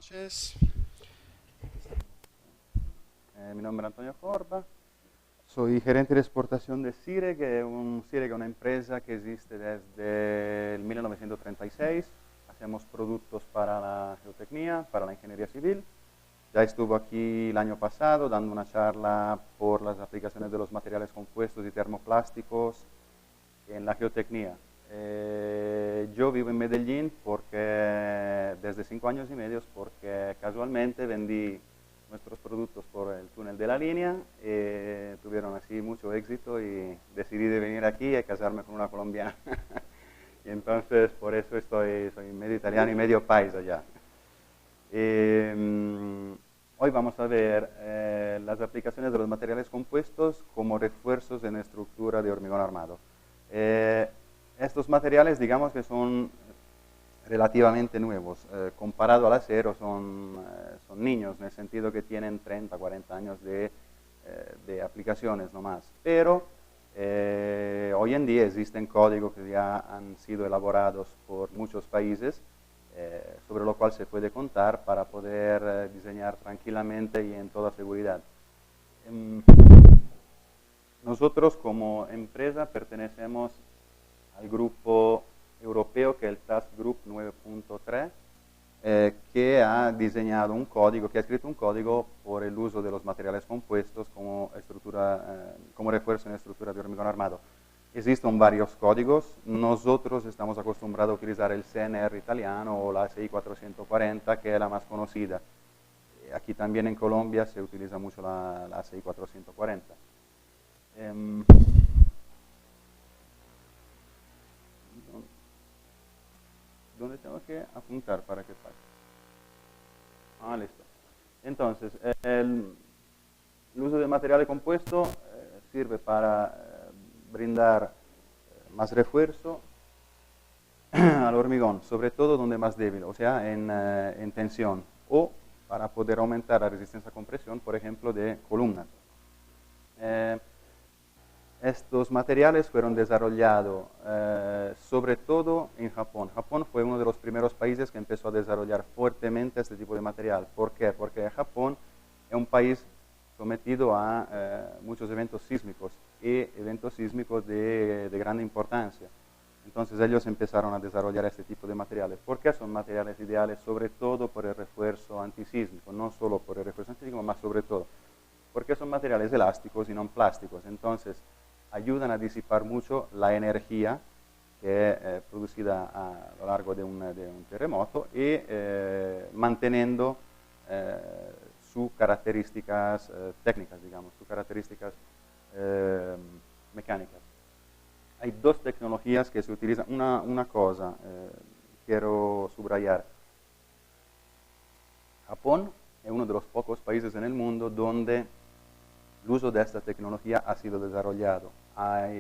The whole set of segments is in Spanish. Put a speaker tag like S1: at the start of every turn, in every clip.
S1: noches. Mi nombre es Antonio Corba, soy gerente de exportación de CIRE, CIRE es una empresa que existe desde el 1936. Hacemos productos para la geotecnia, para la ingeniería civil. Ya estuvo aquí el año pasado dando una charla por las aplicaciones de los materiales compuestos y termoplásticos en la geotecnia. Yo vivo en Medellín desde 5 años y medio porque casualmente vendí nuestros productos por el túnel de la línea, tuvieron así mucho éxito y decidí de venir aquí y casarme con una colombiana. Y entonces por eso soy medio italiano y medio paisa ya. Hoy vamos a ver las aplicaciones de los materiales compuestos como refuerzos en estructura de hormigón armado. Estos materiales, digamos que son relativamente nuevos. Comparado al acero, son niños, en el sentido que tienen 30, 40 años de aplicaciones nomás. Pero hoy en día existen códigos que ya han sido elaborados por muchos países, sobre lo cual se puede contar para poder diseñar tranquilamente y en toda seguridad. Nosotros como empresa pertenecemos al grupo europeo que es el Task Group 9.3, que ha diseñado un código, que ha escrito un código por el uso de los materiales compuestos como refuerzo en estructura de hormigón armado. Existen varios códigos. Nosotros estamos acostumbrados a utilizar el CNR italiano o la ASI 440, que es la más conocida. Aquí también en Colombia se utiliza mucho la ASI 440. ¿Dónde tengo que apuntar para que pase? Ah, listo. Entonces, el uso de material compuesto sirve para brindar más refuerzo al hormigón, sobre todo donde es más débil, o sea, en tensión, o para poder aumentar la resistencia a compresión, por ejemplo, de columnas. Estos materiales fueron desarrollados sobre todo en Japón. Japón fue uno de los primeros países que empezó a desarrollar fuertemente este tipo de material. ¿Por qué? Porque Japón es un país sometido a muchos eventos sísmicos y eventos sísmicos de gran importancia. Entonces ellos empezaron a desarrollar este tipo de materiales. ¿Por qué son materiales ideales? Sobre todo por el refuerzo antisísmico, no solo por el refuerzo antisísmico, más sobre todo porque son materiales elásticos y no plásticos. Entonces ayudan a disipar mucho la energía que es producida a lo largo de un terremoto y manteniendo sus características técnicas, digamos, sus características mecánicas. Hay dos tecnologías que se utilizan. Una cosa quiero subrayar. Japón es uno de los pocos países en el mundo donde el uso de esta tecnología ha sido desarrollado.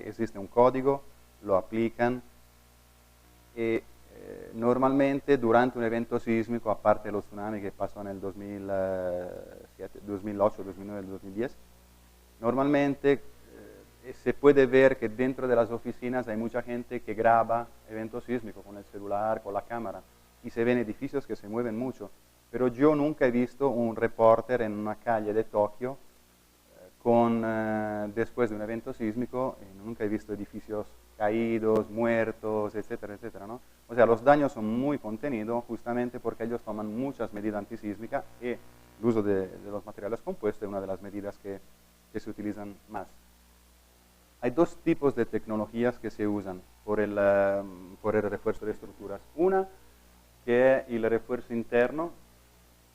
S1: Existe un código, lo aplican y normalmente durante un evento sísmico, aparte de los tsunamis que pasó en el 2007, 2008, 2009, 2010, normalmente se puede ver que dentro de las oficinas hay mucha gente que graba eventos sísmicos con el celular, con la cámara, y se ven edificios que se mueven mucho. Pero yo nunca he visto un reporter en una calle de Tokio después de un evento sísmico, nunca he visto edificios caídos, muertos, etcétera, etcétera, ¿no? O sea, los daños son muy contenidos justamente porque ellos toman muchas medidas antisísmicas y el uso de los materiales compuestos es una de las medidas que se utilizan más. Hay dos tipos de tecnologías que se usan por el refuerzo de estructuras. Una que es el refuerzo interno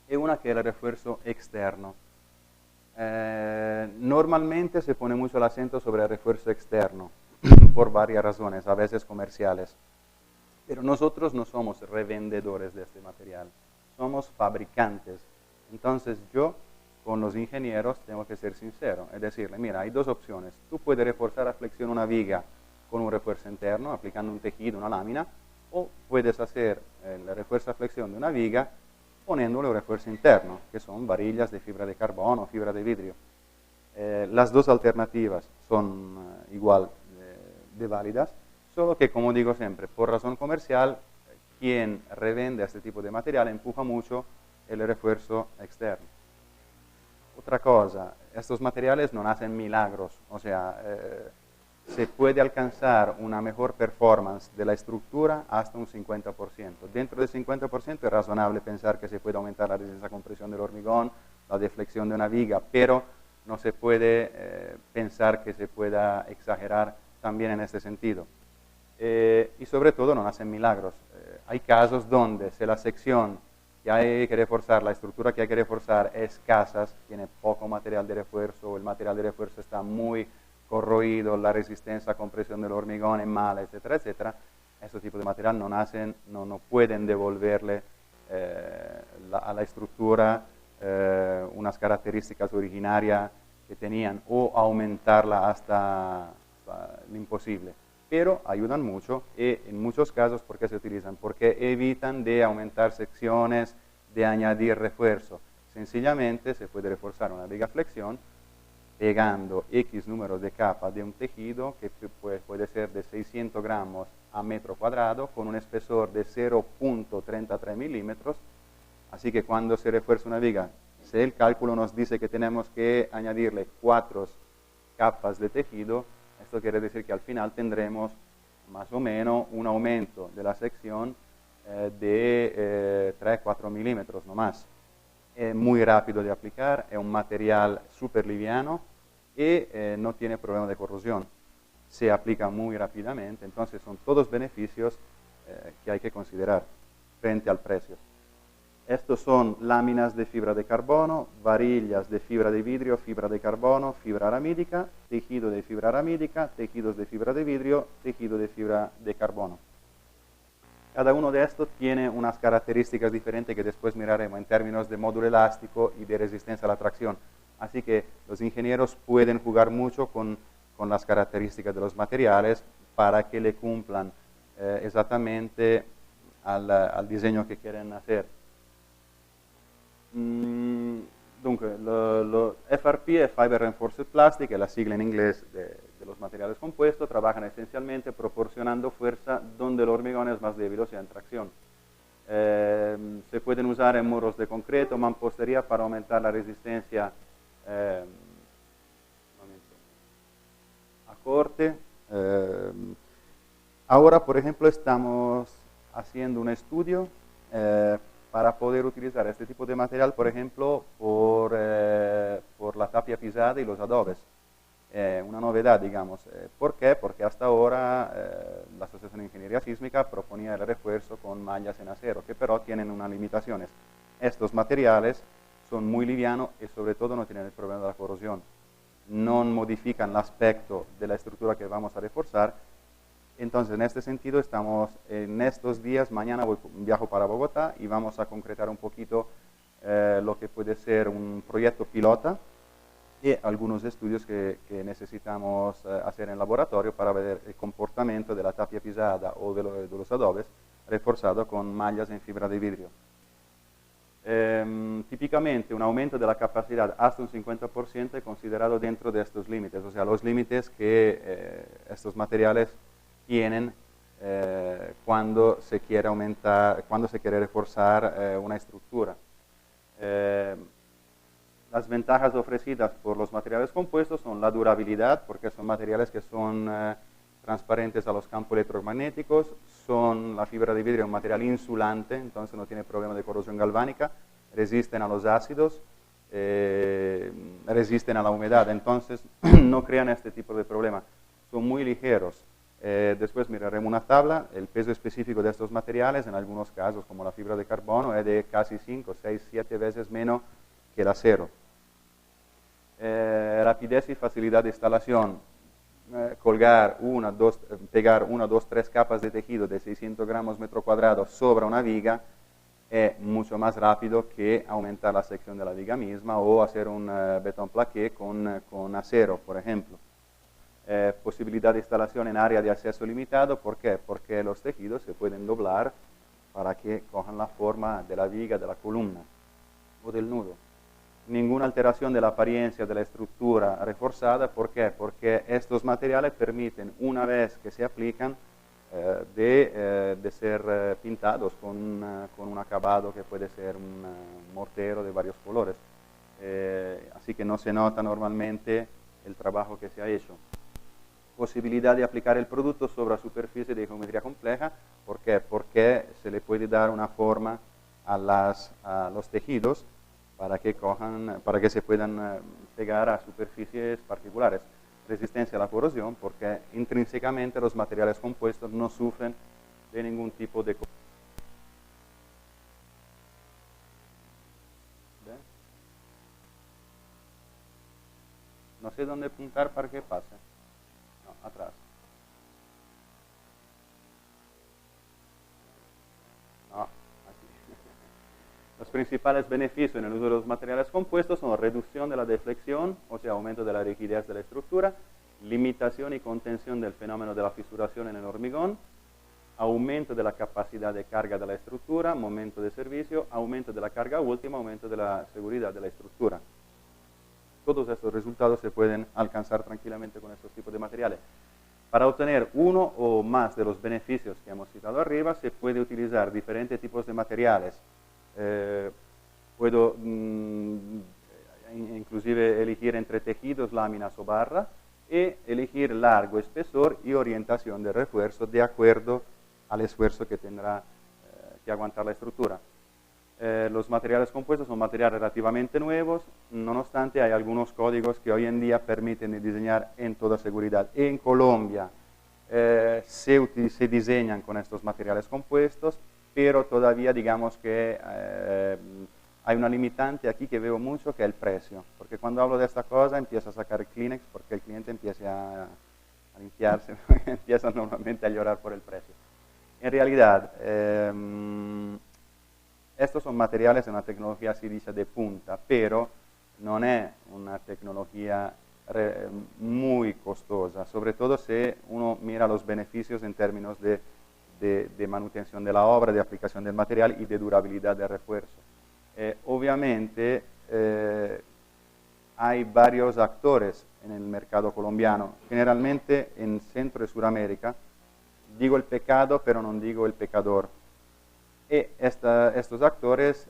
S1: y una que es el refuerzo externo. Normalmente se pone mucho el acento sobre el refuerzo externo por varias razones, a veces comerciales. Pero nosotros no somos revendedores de este material, somos fabricantes. Entonces yo con los ingenieros tengo que ser sincero, es decirle, mira, hay dos opciones. Tú puedes reforzar a flexión una viga con un refuerzo interno, aplicando un tejido, una lámina, o puedes hacer el refuerzo a flexión de una viga poniéndole un refuerzo interno, que son varillas de fibra de carbono o fibra de vidrio. Las dos alternativas son igual de válidas, solo que, como digo siempre, por razón comercial, quien revende este tipo de material empuja mucho el refuerzo externo. Otra cosa, estos materiales no hacen milagros, o sea, se puede alcanzar una mejor performance de la estructura hasta un 50%. Dentro del 50% es razonable pensar que se puede aumentar la resistencia a compresión del hormigón, la deflexión de una viga, pero no se puede pensar que se pueda exagerar también en este sentido. Y sobre todo no hacen milagros. Hay casos donde si la sección que hay que reforzar, la estructura que hay que reforzar es escasa, tiene poco material de refuerzo, o el material de refuerzo está muy corroído, la resistencia a compresión del hormigón es mala, etcétera, etcétera, estos tipos de material no pueden devolverle a la estructura unas características originarias que tenían o aumentarla hasta lo imposible. Pero ayudan mucho y en muchos casos, ¿por qué se utilizan? Porque evitan de aumentar secciones, de añadir refuerzo. Sencillamente se puede reforzar una viga flexión pegando X número de capas de un tejido que puede ser de 600 gramos a metro cuadrado con un espesor de 0.33 milímetros. Así que cuando se refuerza una viga, si el cálculo nos dice que tenemos que añadirle 4 capas de tejido, esto quiere decir que al final tendremos más o menos un aumento de la sección de 3-4 milímetros, no más. Es muy rápido de aplicar, es un material súper liviano y no tiene problema de corrosión. Se aplica muy rápidamente, entonces son todos beneficios que hay que considerar frente al precio. Estos son láminas de fibra de carbono, varillas de fibra de vidrio, fibra de carbono, fibra aramídica, tejido de fibra aramídica, tejidos de fibra de vidrio, tejido de fibra de carbono. Cada uno de estos tiene unas características diferentes que después miraremos en términos de módulo elástico y de resistencia a la tracción. Así que los ingenieros pueden jugar mucho con las características de los materiales para que le cumplan exactamente al diseño que quieren hacer. Dunque, FRP è Fiber Reinforced Plastic, è la sigla in inglese de los materiales compuestos, trabajan esencialmente proporcionando fuerza donde el hormigón es más débil, o sea, en tracción. Se pueden usar en muros de concreto, mampostería para aumentar la resistencia a corte. Ahora, por ejemplo, estamos haciendo un estudio para poder utilizar este tipo de material, por ejemplo, por la tapia pisada y los adobes. Una novedad, digamos. ¿Por qué? Porque hasta ahora la Asociación de Ingeniería Sísmica proponía el refuerzo con mallas en acero, que pero tienen unas limitaciones. Estos materiales son muy livianos y sobre todo no tienen el problema de la corrosión. No modifican el aspecto de la estructura que vamos a reforzar. Entonces, en este sentido, estamos en estos días, mañana viajo para Bogotá y vamos a concretar un poquito lo que puede ser un proyecto pilota y algunos estudios que necesitamos hacer en laboratorio para ver el comportamiento de la tapia pisada o de los adobes reforzado con mallas en fibra de vidrio. Típicamente un aumento de la capacidad hasta un 50% es considerado dentro de estos límites, o sea, los límites que estos materiales tienen cuando se quiere aumentar, cuando se quiere reforzar una estructura. Las ventajas ofrecidas por los materiales compuestos son la durabilidad, porque son materiales que son transparentes a los campos electromagnéticos, la fibra de vidrio es un material insulante, entonces no tiene problema de corrosión galvánica, resisten a los ácidos, resisten a la humedad, entonces no crean este tipo de problema. Son muy ligeros. Después miraremos una tabla, el peso específico de estos materiales, en algunos casos, como la fibra de carbono, es de casi 5, 6, 7 veces menos que el acero. Rapidez y facilidad de instalación. Pegar 1, 2, 3 capas de tejido de 600 gramos metro cuadrado sobre una viga es mucho más rápido que aumentar la sección de la viga misma o hacer un betón plaqué con acero, por ejemplo. Posibilidad de instalación en área de acceso limitado, ¿por qué? Porque los tejidos se pueden doblar para que cojan la forma de la viga, de la columna o del nudo. Ninguna alteración de la apariencia de la estructura reforzada, ¿por qué? Porque estos materiales permiten, una vez que se aplican, de ser pintados con un acabado que puede ser un mortero de varios colores. Así que no se nota normalmente el trabajo que se ha hecho. Posibilidad de aplicar el producto sobre superficie de geometría compleja. ¿Por qué? Porque se le puede dar una forma a los tejidos para que se puedan pegar a superficies particulares. Resistencia a la corrosión, porque intrínsecamente los materiales compuestos no sufren de ningún tipo de corrosión. No sé dónde apuntar para que pase. No, atrás. No, aquí. Los principales beneficios en el uso de los materiales compuestos son reducción de la deflexión, o sea, aumento de la rigidez de la estructura, limitación y contención del fenómeno de la fisuración en el hormigón, aumento de la capacidad de carga de la estructura, momento de servicio, aumento de la carga última, aumento de la seguridad de la estructura. Todos estos resultados se pueden alcanzar tranquilamente con estos tipos de materiales. Para obtener uno o más de los beneficios que hemos citado arriba, se puede utilizar diferentes tipos de materiales. Puedo inclusive elegir entre tejidos, láminas o barra, y elegir largo, espesor y orientación de refuerzo de acuerdo al esfuerzo que tendrá que aguantar la estructura. Los materiales compuestos son materiales relativamente nuevos, no obstante hay algunos códigos que hoy en día permiten diseñar en toda seguridad. En Colombia se diseñan con estos materiales compuestos, pero todavía digamos que hay una limitante aquí que veo mucho, que es el precio, porque cuando hablo de esta cosa empiezo a sacar Kleenex porque el cliente empieza a limpiarse, empieza normalmente a llorar por el precio. En realidad, estos son materiales de una tecnología, si dice, de punta, pero no es una tecnología muy costosa, sobre todo si uno mira los beneficios en términos de manutención de la obra, de aplicación del material y de durabilidad de refuerzo. Obviamente hay varios actores en el mercado colombiano, generalmente en Centro y Suramérica. Digo el pecado, pero no digo el pecador. Y estos actores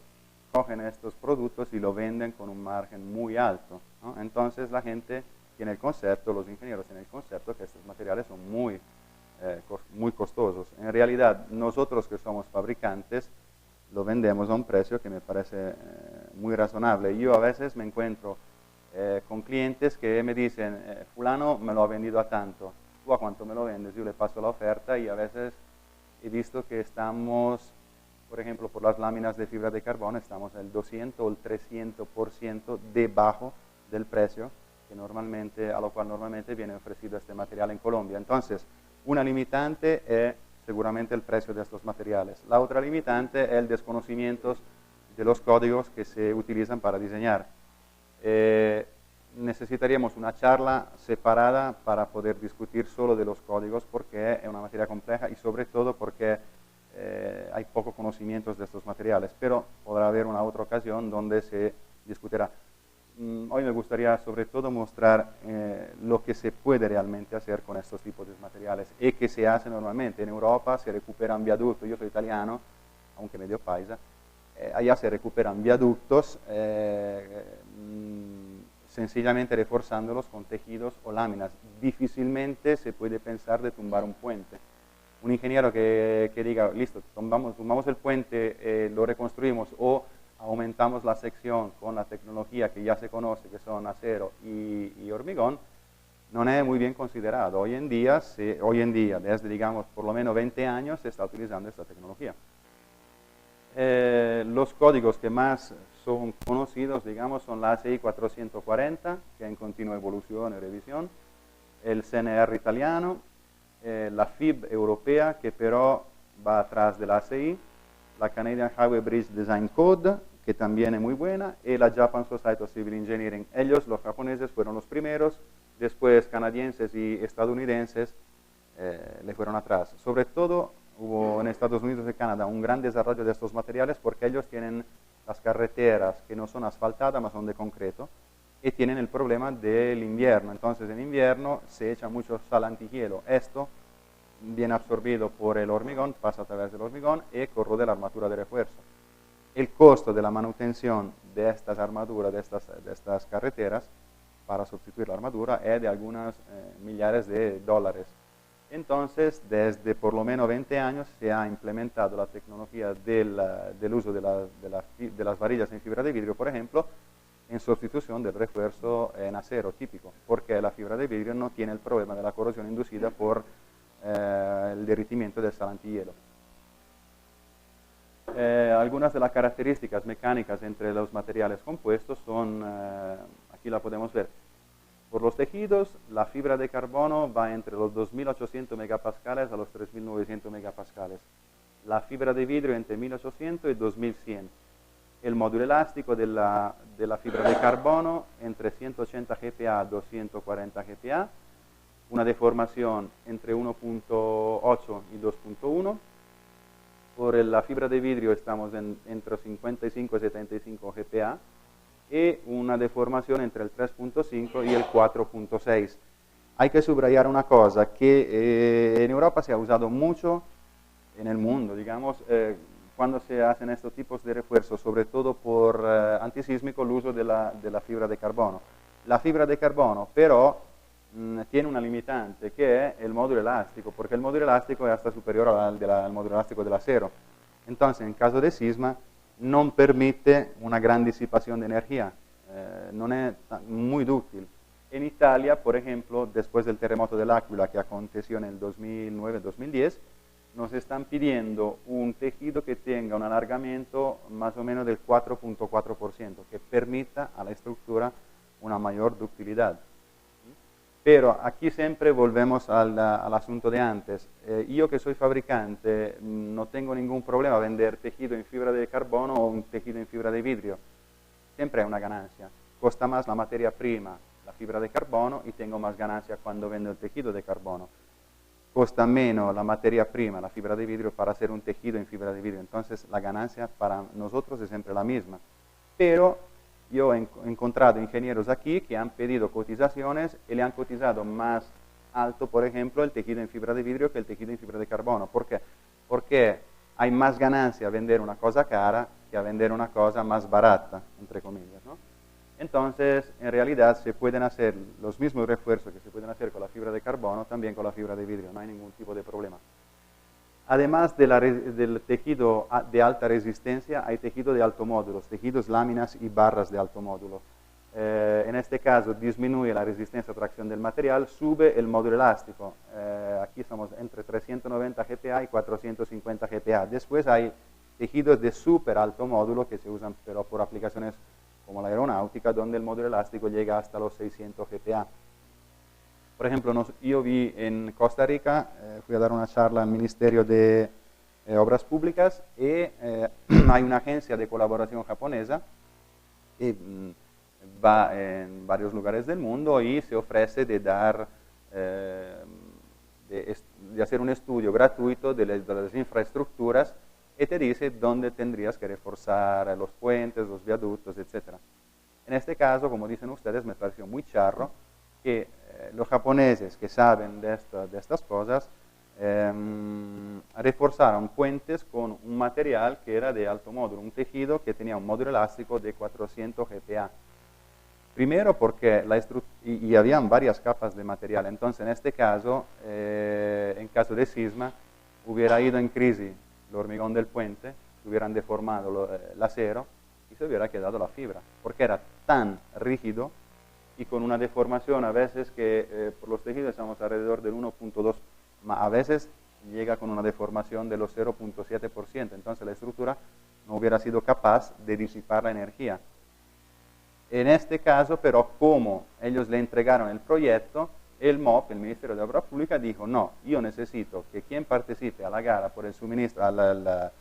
S1: cogen estos productos y lo venden con un margen muy alto, ¿no? Entonces la gente tiene el concepto, los ingenieros tienen el concepto que estos materiales son muy costosos. En realidad, nosotros que somos fabricantes, lo vendemos a un precio que me parece muy razonable. Yo a veces me encuentro con clientes que me dicen, fulano me lo ha vendido a tanto, ¿tú a cuánto me lo vendes? Yo le paso la oferta y a veces he visto que estamos, por ejemplo, por las láminas de fibra de carbono, estamos el 200 o el 300% debajo del precio a lo cual normalmente viene ofrecido este material en Colombia. Entonces, una limitante es seguramente el precio de estos materiales. La otra limitante es el desconocimiento de los códigos que se utilizan para diseñar. Necesitaríamos una charla separada para poder discutir solo de los códigos, porque es una materia compleja y sobre todo porque hay poco conocimiento de estos materiales, pero podrá haber una otra ocasión donde se discutirá. Hoy me gustaría sobre todo mostrar lo que se puede realmente hacer con estos tipos de materiales y que se hace normalmente. En Europa se recuperan viaductos, yo soy italiano, aunque medio paisa, allá se recuperan viaductos sencillamente reforzándolos con tejidos o láminas. Difícilmente se puede pensar de tumbar un puente. Un ingeniero que diga, listo, tumbamos el puente, lo reconstruimos o aumentamos la sección con la tecnología que ya se conoce, que son acero y hormigón, no es muy bien considerado. Hoy en día, desde digamos por lo menos 20 años, se está utilizando esta tecnología. Los códigos que más son conocidos, digamos, son la ASI 440, que es en continua evolución y revisión, el CNR italiano, la FIB europea, que pero va atrás de la ASI, la Canadian Highway Bridge Design Code, que también es muy buena, y la Japan Society of Civil Engineering. Ellos, los japoneses, fueron los primeros, después canadienses y estadounidenses le fueron atrás. Sobre todo hubo en Estados Unidos y Canadá un gran desarrollo de estos materiales porque ellos tienen las carreteras que no son asfaltadas, mas son de concreto, y tienen el problema del invierno. Entonces en invierno se echa mucho sal antihielo. Esto viene absorbido por el hormigón, pasa a través del hormigón y corrode la armatura de refuerzo. El costo de la manutención de estas armaduras, de estas carreteras, para sustituir la armadura, es de algunos millares de dólares. Entonces, desde por lo menos 20 años se ha implementado la tecnología del uso de las varillas en fibra de vidrio, por ejemplo, en sustitución del refuerzo en acero típico, porque la fibra de vidrio no tiene el problema de la corrosión inducida por el derretimiento del salantillero. Algunas de las características mecánicas entre los materiales compuestos son, aquí la podemos ver. Por los tejidos, la fibra de carbono va entre los 2.800 megapascales a los 3.900 megapascales. La fibra de vidrio entre 1.800 y 2.100. El módulo elástico de la fibra de carbono entre 180 GPa a 240 GPa. Una deformación entre 1.8 y 2.1. Por la fibra de vidrio estamos entre 55 y 75 GPa. Y una deformación entre el 3.5 y el 4.6. Hay que subrayar una cosa, que en Europa se ha usado mucho, en el mundo, digamos, cuando se hacen estos tipos de refuerzos, sobre todo por antisísmico, el uso de la fibra de carbono. La fibra de carbono, pero, tiene una limitante, que es el módulo elástico, porque el módulo elástico es hasta superior al módulo elástico del acero. Entonces, en caso de sisma, no permite una gran disipación de energía, no es muy útil. En Italia, por ejemplo, después del terremoto del Aquila que aconteció en el 2009-2010, nos están pidiendo un tejido que tenga un alargamiento más o menos del 4.4%, que permita a la estructura una mayor ductilidad. Pero aquí siempre volvemos al asunto de antes. Yo que soy fabricante no tengo ningún problema vender tejido en fibra de carbono o un tejido en fibra de vidrio. Siempre hay una ganancia. Costa más la materia prima, la fibra de carbono, y tengo más ganancia cuando vendo el tejido de carbono. Costa menos la materia prima, la fibra de vidrio, para hacer un tejido en fibra de vidrio. Entonces la ganancia para nosotros es siempre la misma. Pero yo he encontrado ingenieros aquí que han pedido cotizaciones y le han cotizado más alto, por ejemplo, el tejido en fibra de vidrio que el tejido en fibra de carbono. ¿Por qué? Porque hay más ganancia a vender una cosa cara que a vender una cosa más barata, entre comillas, ¿no? Entonces, en realidad, se pueden hacer los mismos refuerzos que se pueden hacer con la fibra de carbono, también con la fibra de vidrio, no hay ningún tipo de problema. Además del tejido de alta resistencia, hay tejido de alto módulo, tejidos, láminas y barras de alto módulo. En este caso disminuye la resistencia a tracción del material, sube el módulo elástico. Aquí estamos entre 390 GPa y 450 GPa. Después hay tejidos de súper alto módulo que se usan pero por aplicaciones como la aeronáutica, donde el módulo elástico llega hasta los 600 GPa. Por ejemplo, yo vi en Costa Rica, fui a dar una charla al Ministerio de Obras Públicas y hay una agencia de colaboración japonesa que va en varios lugares del mundo y se ofrece de dar, de hacer un estudio gratuito de las infraestructuras y te dice dónde tendrías que reforzar los puentes, los viaductos, etc. En este caso, como dicen ustedes, me pareció muy charro que los japoneses que saben de estas cosas reforzaron puentes con un material que era de alto módulo, un tejido que tenía un módulo elástico de 400 GPa. Primero porque y habían varias capas de material, entonces en este caso, en caso de sisma, hubiera ido en crisis el hormigón del puente, hubieran deformado el acero y se hubiera quedado la fibra, porque era tan rígido y con una deformación a veces que por los tejidos estamos alrededor del 1.2, a veces llega con una deformación de los 0.7%, entonces la estructura no hubiera sido capaz de disipar la energía. En este caso, pero, como ellos le entregaron el proyecto, el MOP, el Ministerio de Obras Públicas, dijo, no, yo necesito que quien participe a la gara por el suministro, a la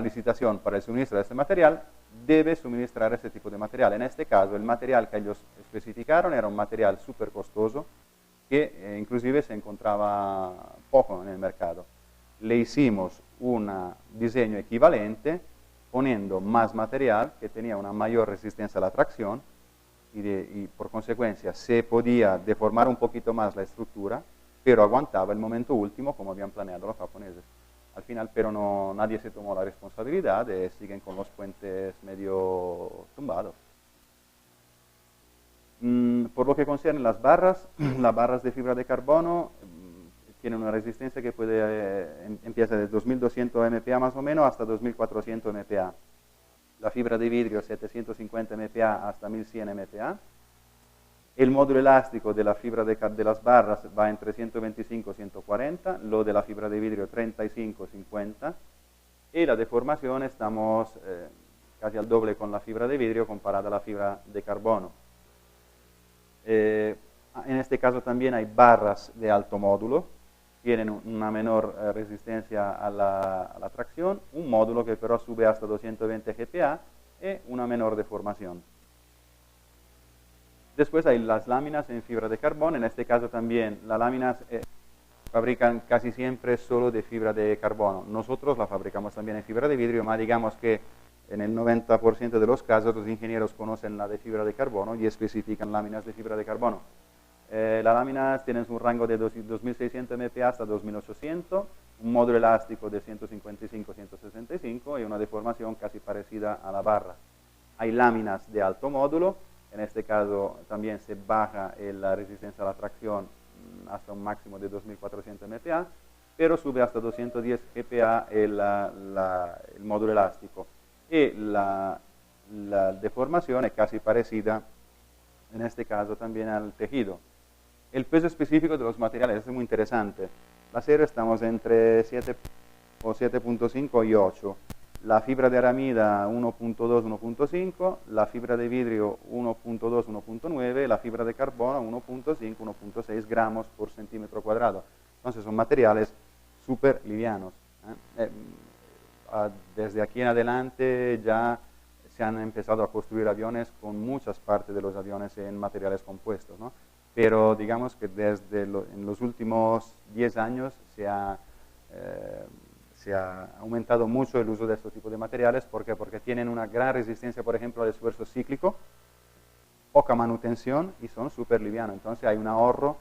S1: licitación para el suministro de este material, debe suministrar ese tipo de material. En este caso, el material que ellos especificaron era un material súper costoso que inclusive se encontraba poco en el mercado. Le hicimos un diseño equivalente poniendo más material que tenía una mayor resistencia a la tracción y por consecuencia se podía deformar un poquito más la estructura, pero aguantaba el momento último como habían planeado los japoneses. Al final, pero no, nadie se tomó la responsabilidad y siguen con los puentes medio tumbados. Por lo que concierne las barras de fibra de carbono tienen una resistencia que empieza de 2200 MPa más o menos hasta 2400 MPa. La fibra de vidrio 750 MPa hasta 1100 MPa. El módulo elástico de la fibra de las barras va entre 125 y 140, lo de la fibra de vidrio 35 50, y la deformación estamos casi al doble con la fibra de vidrio comparada a la fibra de carbono. En este caso también hay barras de alto módulo, tienen una menor resistencia a la tracción, un módulo que pero sube hasta 220 GPa y una menor deformación. Después hay las láminas en fibra de carbono, en este caso también las láminas fabrican casi siempre solo de fibra de carbono. Nosotros la fabricamos también en fibra de vidrio, pero digamos que en el 90% de los casos los ingenieros conocen la de fibra de carbono y especifican láminas de fibra de carbono. Las láminas tienen un rango de 2600 MPa hasta 2800, un módulo elástico de 155-165 y una deformación casi parecida a la barra. Hay láminas de alto módulo, en este caso también se baja la resistencia a la tracción hasta un máximo de 2400 MPa, pero sube hasta 210 GPa el módulo elástico. Y la deformación es casi parecida, en este caso también al tejido. El peso específico de los materiales es muy interesante. La acero estamos entre 7 o 7.5 y 8. La fibra de aramida 1.2, 1.5, la fibra de vidrio 1.2, 1.9, la fibra de carbono 1.5, 1.6 gramos por centímetro cuadrado. Entonces son materiales súper livianos. Desde aquí en adelante ya se han empezado a construir aviones con muchas partes de los aviones en materiales compuestos, ¿no? Pero digamos que en los últimos 10 años se ha aumentado mucho el uso de estos tipos de materiales. ¿Por qué? Porque tienen una gran resistencia, por ejemplo, al esfuerzo cíclico, poca manutención y son súper livianos. Entonces hay un ahorro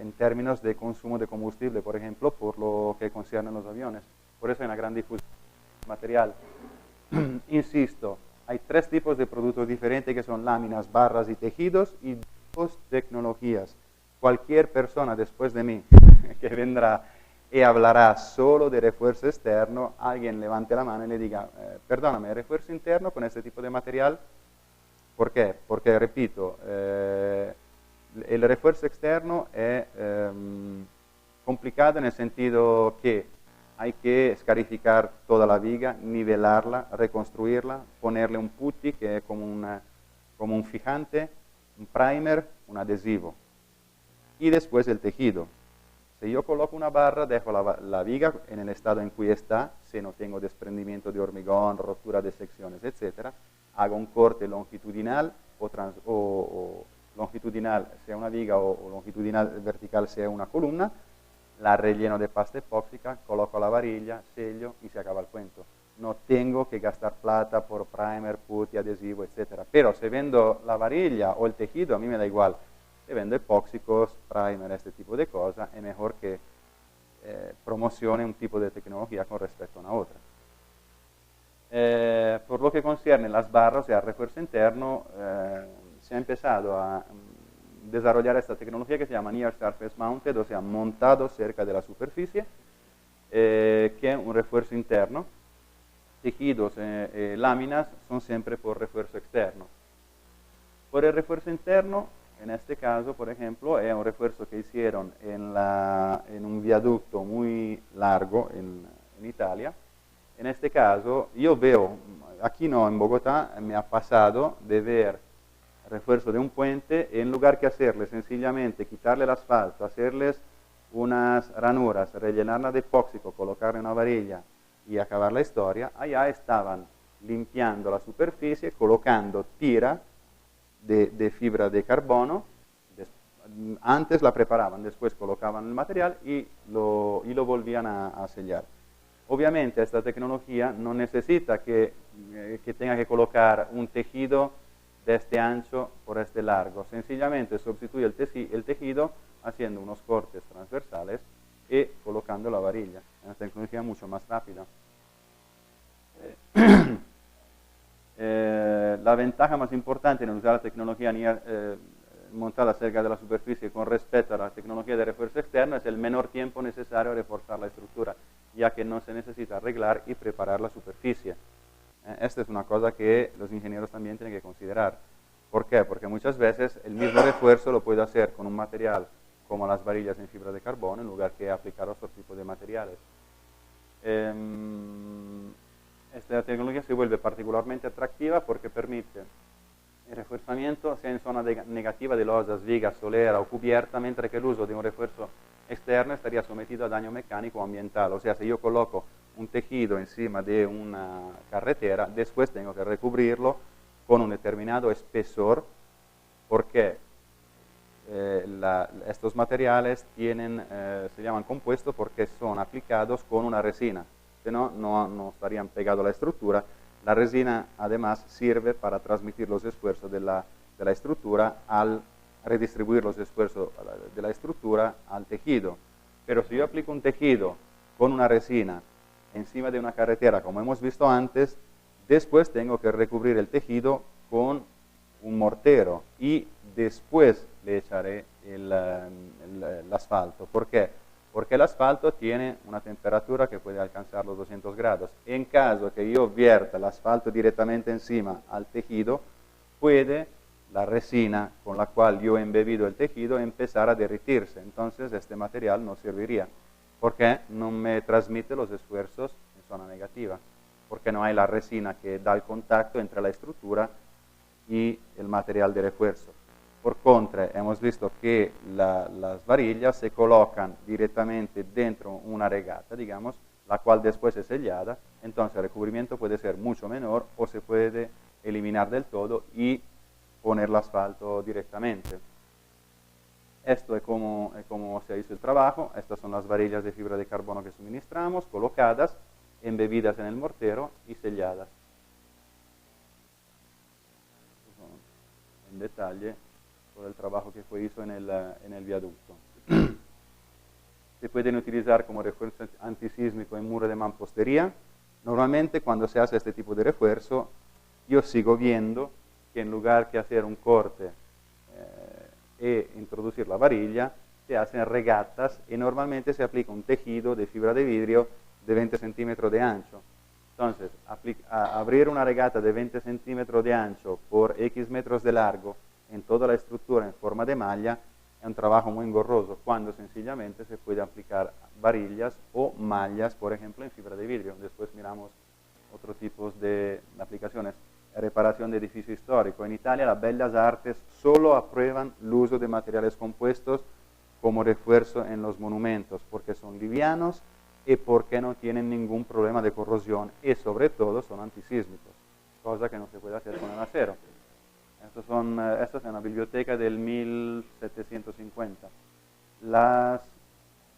S1: en términos de consumo de combustible, por ejemplo, por lo que concierne a los aviones. Por eso hay una gran difusión de material. Insisto, hay 3 tipos de productos diferentes que son láminas, barras y tejidos y 2 tecnologías. Cualquier persona después de mí que vendrá y hablará solo de refuerzo externo, alguien levante la mano y le diga, perdóname, refuerzo interno con este tipo de material. ¿Por qué? Porque, repito, el refuerzo externo es complicado en el sentido que hay que escarificar toda la viga, nivelarla, reconstruirla, ponerle un putty que es como un fijante, un primer, un adhesivo. Y después el tejido. Si yo coloco una barra, dejo la viga en el estado en que está, si no tengo desprendimiento de hormigón, rotura de secciones, etc. Hago un corte longitudinal o longitudinal sea una viga o longitudinal vertical sea una columna, la relleno de pasta epóxica, coloco la varilla, sello y se acaba el cuento. No tengo que gastar plata por primer, putty, adhesivo, etc. Pero si vendo la varilla o el tejido, a mí me da igual. Si vendo epóxicos, primer, este tipo de cosas, es mejor que promocione un tipo de tecnología con respecto a una otra. Por lo que concierne las barras y al refuerzo interno, se ha empezado a desarrollar esta tecnología que se llama Near Surface Mounted, o sea, montado cerca de la superficie, que es un refuerzo interno. Tejidos, láminas son siempre por refuerzo externo. Por el refuerzo interno, en este caso, por ejemplo, es un refuerzo que hicieron en un viaducto muy largo en Italia. En este caso, yo veo, aquí no, en Bogotá, me ha pasado de ver refuerzo de un puente, en lugar que hacerle sencillamente quitarle el asfalto, hacerles unas ranuras, rellenarla de epóxico, colocarle una varilla y acabar la historia, allá estaban limpiando la superficie, colocando tira de fibra de carbono, antes la preparaban, después colocaban el material y lo volvían a sellar. Obviamente esta tecnología no necesita que tenga que colocar un tejido de este ancho por este largo. Sencillamente sustituye el tejido haciendo unos cortes transversales y colocando la varilla. Es una tecnología mucho más rápida. La ventaja más importante en usar la tecnología montada cerca de la superficie con respecto a la tecnología de refuerzo externo es el menor tiempo necesario a reforzar la estructura, ya que no se necesita arreglar y preparar la superficie. Esta es una cosa que los ingenieros también tienen que considerar. ¿Por qué? Porque muchas veces el mismo refuerzo lo puedo hacer con un material como las varillas en fibra de carbono en lugar que aplicar otro tipo de materiales. Esta tecnología se vuelve particularmente atractiva porque permite el refuerzamiento sea en zona negativa de losas, vigas, solera o cubierta, mientras que el uso de un refuerzo externo estaría sometido a daño mecánico o ambiental. O sea, si yo coloco un tejido encima de una carretera, después tengo que recubrirlo con un determinado espesor, porque estos materiales se llaman compuestos porque son aplicados con una resina, si no, no estarían pegados a la estructura. La resina además sirve para transmitir los esfuerzos de la estructura al redistribuir los esfuerzos de la estructura al tejido. Pero si yo aplico un tejido con una resina encima de una carretera, como hemos visto antes, después tengo que recubrir el tejido con un mortero y después le echaré el asfalto. ¿Por qué? Porque el asfalto tiene una temperatura que puede alcanzar los 200 grados. En caso que yo vierta el asfalto directamente encima al tejido, puede la resina con la cual yo he embebido el tejido empezar a derretirse. Entonces este material no serviría, porque no me transmite los esfuerzos en zona negativa, porque no hay la resina que da el contacto entre la estructura y el material de refuerzo. Por contra, hemos visto que las varillas se colocan directamente dentro una regata, digamos, la cual después es sellada, entonces el recubrimiento puede ser mucho menor o se puede eliminar del todo y poner el asfalto directamente. Esto es como se hizo el trabajo. Estas son las varillas de fibra de carbono que suministramos, colocadas, embebidas en el mortero y selladas. En detalle todo el trabajo que fue hizo en el viaducto. Se pueden utilizar como refuerzo antisísmico en muro de mampostería. Normalmente cuando se hace este tipo de refuerzo, yo sigo viendo que en lugar que hacer un corte e introducir la varilla, se hacen regatas y normalmente se aplica un tejido de fibra de vidrio de 20 centímetros de ancho. Entonces, abrir una regata de 20 centímetros de ancho por X metros de largo en toda la estructura en forma de malla es un trabajo muy engorroso, cuando sencillamente se puede aplicar varillas o mallas, por ejemplo, en fibra de vidrio. Después miramos otros tipos de aplicaciones. Reparación de edificio histórico. En Italia las bellas artes solo aprueban el uso de materiales compuestos como refuerzo en los monumentos, porque son livianos y porque no tienen ningún problema de corrosión y sobre todo son antisísmicos, cosa que no se puede hacer con el acero. Esto es una biblioteca del 1750.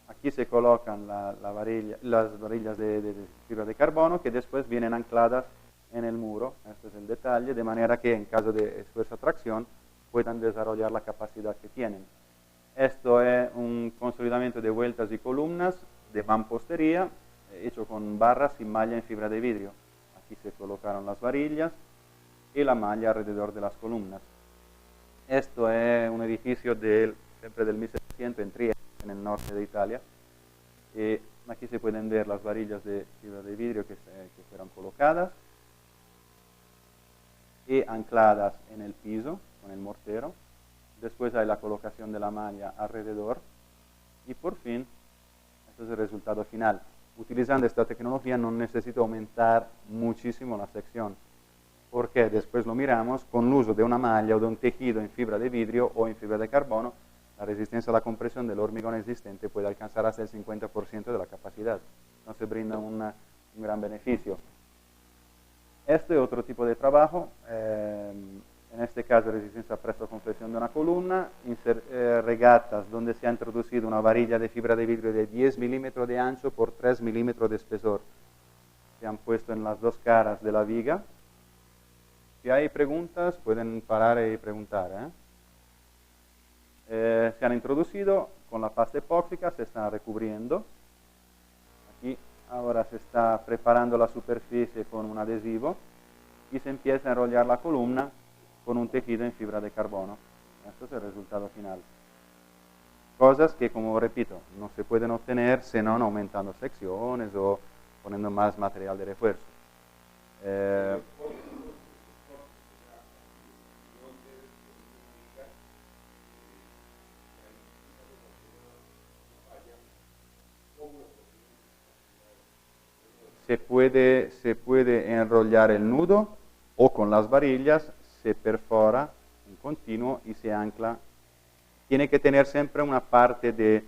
S1: Aquí se colocan las varillas de fibra de carbono que después vienen ancladas en el muro. Este es el detalle, de manera que en caso de esfuerzo a tracción puedan desarrollar la capacidad que tienen. Esto es un consolidamiento de vueltas y columnas de mampostería hecho con barras y malla en fibra de vidrio. Aquí se colocaron las varillas y la malla alrededor de las columnas. Esto es un edificio siempre del 1700 en Trieste, en el norte de Italia. Y aquí se pueden ver las varillas de fibra de vidrio que fueron colocadas y ancladas en el piso con el mortero. Después hay la colocación de la malla alrededor y por fin, este es el resultado final. Utilizando esta tecnología no necesito aumentar muchísimo la sección, porque después lo miramos, con el uso de una malla o de un tejido en fibra de vidrio o en fibra de carbono, la resistencia a la compresión del hormigón existente puede alcanzar hasta el 50% de la capacidad. Entonces brinda un gran beneficio. Este es otro tipo de trabajo, en este caso resistencia a presto compresión de una columna, regatas donde se ha introducido una varilla de fibra de vidrio de 10 milímetros de ancho por 3 milímetros de espesor. Se han puesto en las dos caras de la viga Si hay preguntas, pueden parar y preguntar. Se han introducido con la pasta epóxica, se están recubriendo. Aquí ahora se está preparando la superficie con un adhesivo y se empieza a enrollar la columna con un tejido en fibra de carbono. Este es el resultado final. Cosas que, como repito, no se pueden obtener sino aumentando secciones o poniendo más material de refuerzo. Se puede enrollar el nudo o con las varillas se perfora en continuo y se ancla. Tiene que tener siempre una parte de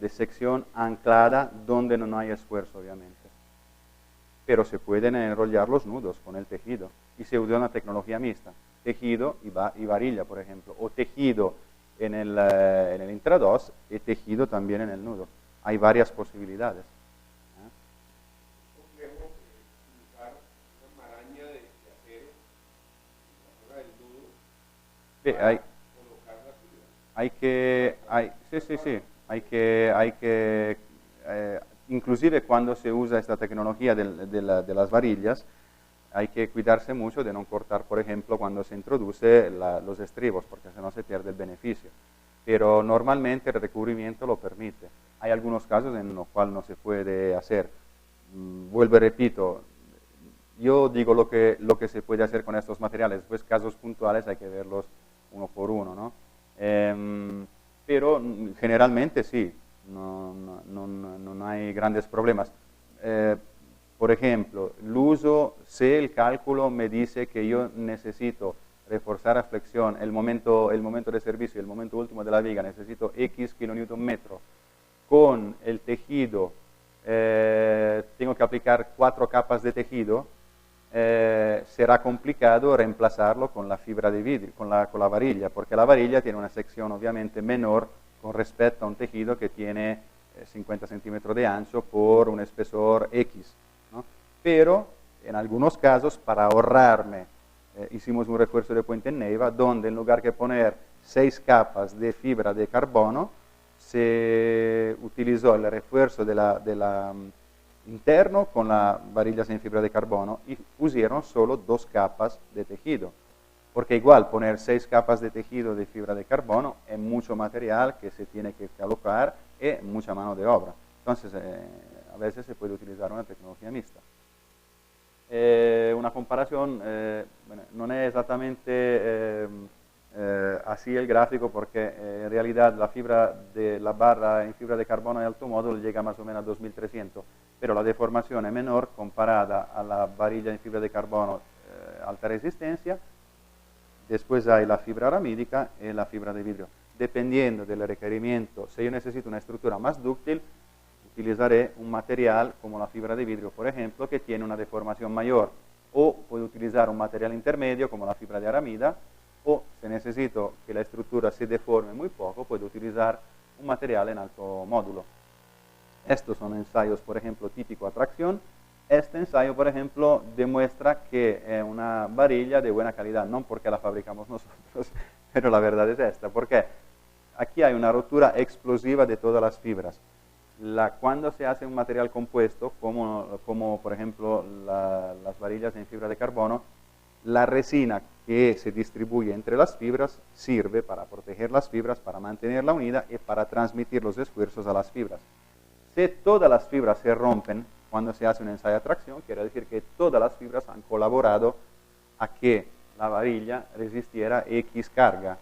S1: sección anclada donde no hay esfuerzo, obviamente. Pero se pueden enrollar los nudos con el tejido y se usa una tecnología mixta, tejido y varilla, por ejemplo, o tejido en el intrados y tejido también en el nudo. Hay varias posibilidades. Sí, inclusive cuando se usa esta tecnología de las varillas, hay que cuidarse mucho de no cortar, por ejemplo, cuando se introduce los estribos, porque si no se pierde el beneficio. Pero normalmente el recubrimiento lo permite. Hay algunos casos en los cuales no se puede hacer. Vuelvo y repito, yo digo lo que se puede hacer con estos materiales, pues casos puntuales hay que verlos uno por uno, ¿no? Pero generalmente sí, no hay grandes problemas. Por ejemplo, el uso, si el cálculo me dice que yo necesito reforzar a flexión el momento de servicio y el momento último de la viga, necesito X kN con el tejido, tengo que aplicar 4 capas de tejido, será complicado reemplazarlo con la fibra de vidrio, con la varilla, porque la varilla tiene una sección obviamente menor con respecto a un tejido que tiene 50 centímetros de ancho por un espesor X, ¿no? Pero en algunos casos, para ahorrarme, hicimos un refuerzo de puente en Neiva, donde en lugar de poner 6 capas de fibra de carbono, se utilizó el refuerzo interno con las varillas en fibra de carbono y pusieron solo 2 capas de tejido. Porque igual poner 6 capas de tejido de fibra de carbono es mucho material que se tiene que colocar y mucha mano de obra. Entonces, a veces se puede utilizar una tecnología mixta. Una comparación, bueno, no es exactamente así el gráfico porque en realidad la barra en fibra de carbono de alto módulo llega más o menos a 2300, pero la deformación es menor comparada a la varilla en fibra de carbono alta resistencia. Después hay la fibra aramídica y la fibra de vidrio. Dependiendo del requerimiento, si yo necesito una estructura más dúctil, utilizaré un material como la fibra de vidrio, por ejemplo, que tiene una deformación mayor. O puedo utilizar un material intermedio como la fibra de aramida, o si necesito que la estructura se deforme muy poco, puedo utilizar un material en alto módulo. Estos son ensayos, por ejemplo, típico a tracción. Este ensayo, por ejemplo, demuestra que es una varilla de buena calidad, no porque la fabricamos nosotros, pero la verdad es esta, porque aquí hay una rotura explosiva de todas las fibras. Cuando se hace un material compuesto, como por ejemplo las varillas en fibra de carbono, la resina que se distribuye entre las fibras sirve para proteger las fibras, para mantenerla unida y para transmitir los esfuerzos a las fibras. Si todas las fibras se rompen cuando se hace un ensayo de tracción, quiere decir que todas las fibras han colaborado a que la varilla resistiera X carga.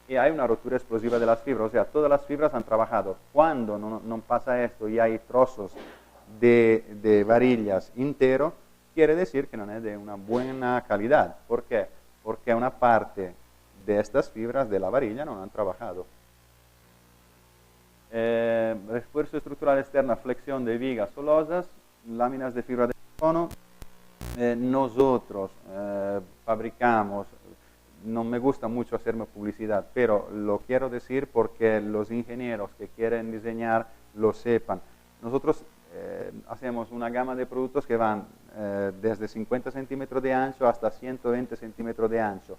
S1: Y hay una rotura explosiva de las fibras, o sea, todas las fibras han trabajado. Cuando no pasa esto y hay trozos de varillas enteros, quiere decir que no es de una buena calidad. ¿Por qué? Porque una parte de estas fibras de la varilla no han trabajado. Refuerzo estructural externa, flexión de vigas o losas, láminas de fibra de carbono. Nosotros fabricamos, no me gusta mucho hacerme publicidad, pero lo quiero decir porque los ingenieros que quieren diseñar lo sepan. Nosotros hacemos una gama de productos que van desde 50 centímetros de ancho hasta 120 centímetros de ancho,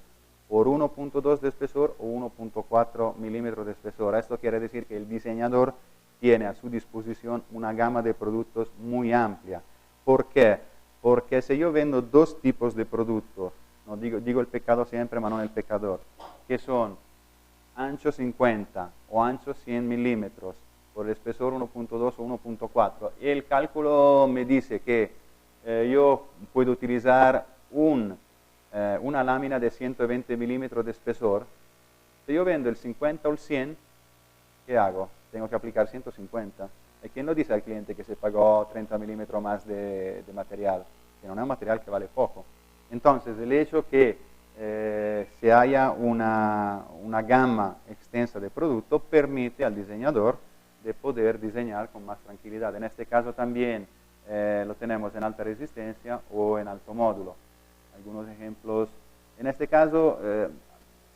S1: por 1.2 de espesor o 1.4 milímetros de espesor. Esto quiere decir que el diseñador tiene a su disposición una gama de productos muy amplia. ¿Por qué? Porque si yo vendo dos tipos de productos, no digo el pecado siempre, pero no el pecador, que son ancho 50 o ancho 100 milímetros, por el espesor 1.2 o 1.4, y el cálculo me dice que yo puedo utilizar una lámina de 120 milímetros de espesor. Si yo vendo el 50 o el 100, ¿qué hago? Tengo que aplicar 150. ¿Y quién lo dice al cliente que se pagó 30 milímetros más de material? Que no es un material que vale poco. Entonces, el hecho que se haya una gama extensa de productos permite al diseñador de poder diseñar con más tranquilidad. En este caso también lo tenemos en alta resistencia o en alto módulo. Algunos ejemplos. En este caso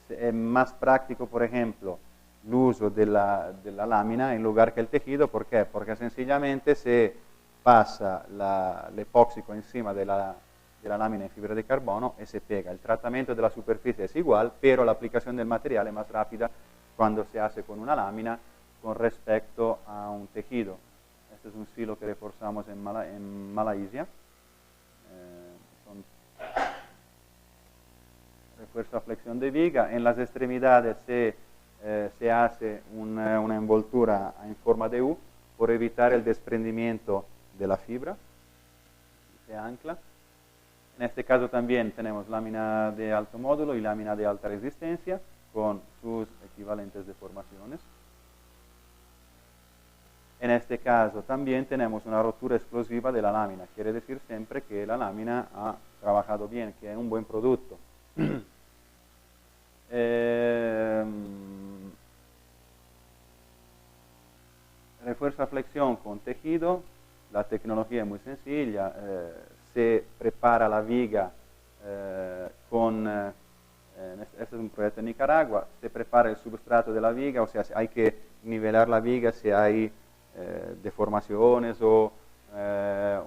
S1: es más práctico, por ejemplo, el uso de la lámina en lugar que el tejido. ¿Por qué? Porque sencillamente se pasa el epóxico encima de la lámina en fibra de carbono y se pega. El tratamiento de la superficie es igual, pero la aplicación del material es más rápida cuando se hace con una lámina con respecto a un tejido. Este es un silo que reforzamos en Malaysia. Refuerzo a flexión de viga. En las extremidades se hace una envoltura en forma de U por evitar el desprendimiento de la fibra. Se ancla. En este caso también tenemos lámina de alto módulo y lámina de alta resistencia con sus equivalentes deformaciones. En este caso también tenemos una rotura explosiva de la lámina. Quiere decir siempre que la lámina ha trabajado bien, que es un buen producto. Refuerzo a flexión con tejido. La tecnología es muy sencilla. Se prepara la viga este es un proyecto en Nicaragua, se prepara el substrato de la viga, o sea, hay que nivelar la viga si hay deformaciones o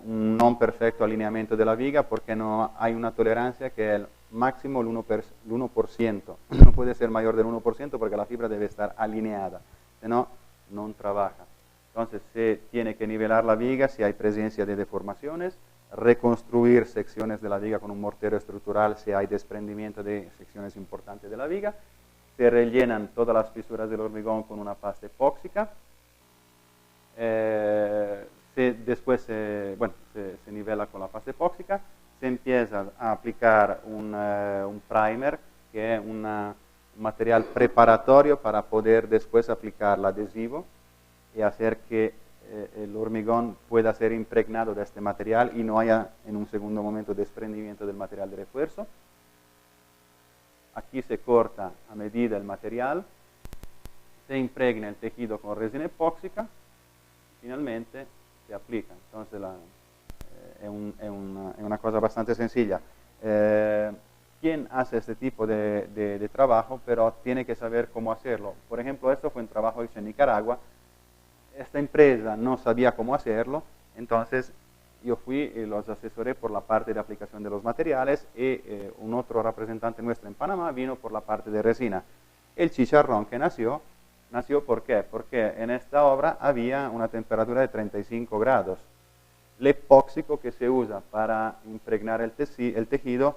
S1: un no perfecto alineamiento de la viga, porque no hay una tolerancia que es el máximo el 1%. No puede ser mayor del 1% porque la fibra debe estar alineada, si no, no trabaja. Entonces se tiene que nivelar la viga si hay presencia de deformaciones, reconstruir secciones de la viga con un mortero estructural si hay desprendimiento de secciones importantes de la viga, se rellenan todas las fisuras del hormigón con una pasta epóxica, después se nivela con la pasta epóxica, se empieza a aplicar un primer, que es un material preparatorio para poder después aplicar el adhesivo y hacer que el hormigón pueda ser impregnado de este material y no haya en un segundo momento desprendimiento del material de refuerzo. Aquí se corta a medida el material, se impregna el tejido con resina epóxica y finalmente se aplica. Entonces es una cosa bastante sencilla. ¿Quién hace este tipo de trabajo? Pero tiene que saber cómo hacerlo. Por ejemplo, esto fue un trabajo hecho en Nicaragua. Esta empresa no sabía cómo hacerlo, entonces yo fui y los asesoré por la parte de aplicación de los materiales y un otro representante nuestro en Panamá vino por la parte de resina. El chicharrón que nació ¿por qué? Porque en esta obra había una temperatura de 35 grados. El epóxico que se usa para impregnar el tejido,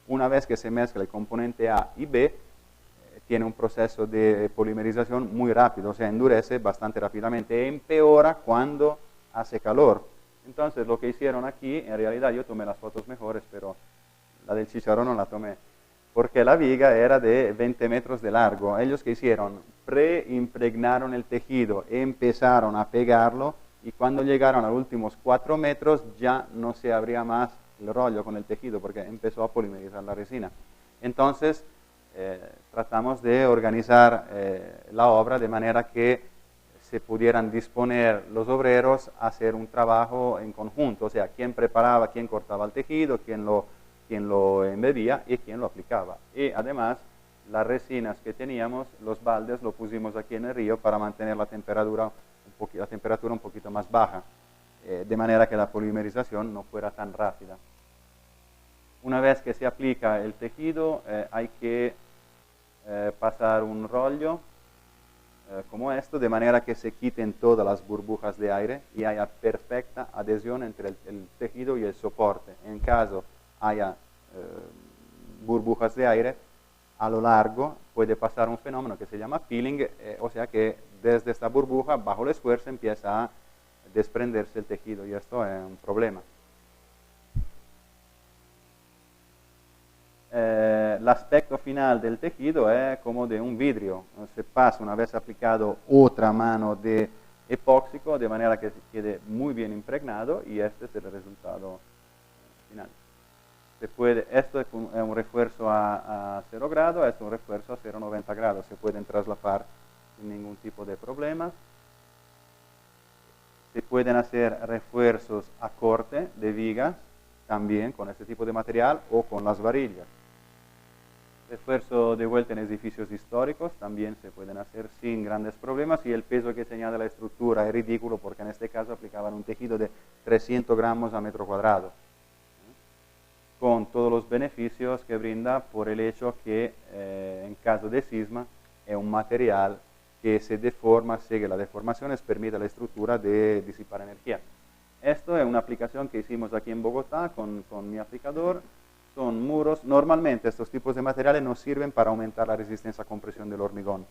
S1: una vez que se mezcla el componente A y B, tiene un proceso de polimerización muy rápido, o sea, endurece bastante rápidamente y empeora cuando hace calor. Entonces, lo que hicieron aquí, en realidad yo tomé las fotos mejores, pero la del chicharrón no la tomé, porque la viga era de 20 metros de largo. Ellos que hicieron, preimpregnaron el tejido, empezaron a pegarlo y cuando llegaron a los últimos 4 metros ya no se abría más el rollo con el tejido porque empezó a polimerizar la resina. Entonces, tratamos de organizar la obra de manera que se pudieran disponer los obreros a hacer un trabajo en conjunto, o sea, quién preparaba, quién cortaba el tejido, quién lo embebía y quién lo aplicaba. Y además, las resinas que teníamos, los baldes, lo pusimos aquí en el río para mantener la temperatura un poquito más baja. de manera que la polimerización no fuera tan rápida. Una vez que se aplica el tejido, hay que pasar un rollo como esto, de manera que se quiten todas las burbujas de aire y haya perfecta adhesión entre el tejido y el soporte. En caso haya burbujas de aire, a lo largo puede pasar un fenómeno que se llama peeling, o sea que desde esta burbuja, bajo el esfuerzo, empieza a desprenderse el tejido y esto es un problema. El aspecto final del tejido es como de un vidrio. Se pasa, una vez aplicado, otra mano de epóxico, de manera que quede muy bien impregnado, y este es el resultado final. Esto es un refuerzo a 0 grados, esto es un refuerzo a 0,90 grados. Se pueden traslapar sin ningún tipo de problema. Se pueden hacer refuerzos a corte de vigas, también con este tipo de material, o con las varillas. Refuerzo de vuelta en edificios históricos también se pueden hacer sin grandes problemas, y el peso que se añade a la estructura es ridículo, porque en este caso aplicaban un tejido de 300 gramos a metro cuadrado, con todos los beneficios que brinda por el hecho que en caso de cisma es un material que se deforma, sigue las deformaciones, permite a la estructura de disipar energía. Esto es una aplicación que hicimos aquí en Bogotá con mi aplicador. Son muros. Normalmente estos tipos de materiales no sirven para aumentar la resistencia a compresión del hormigón,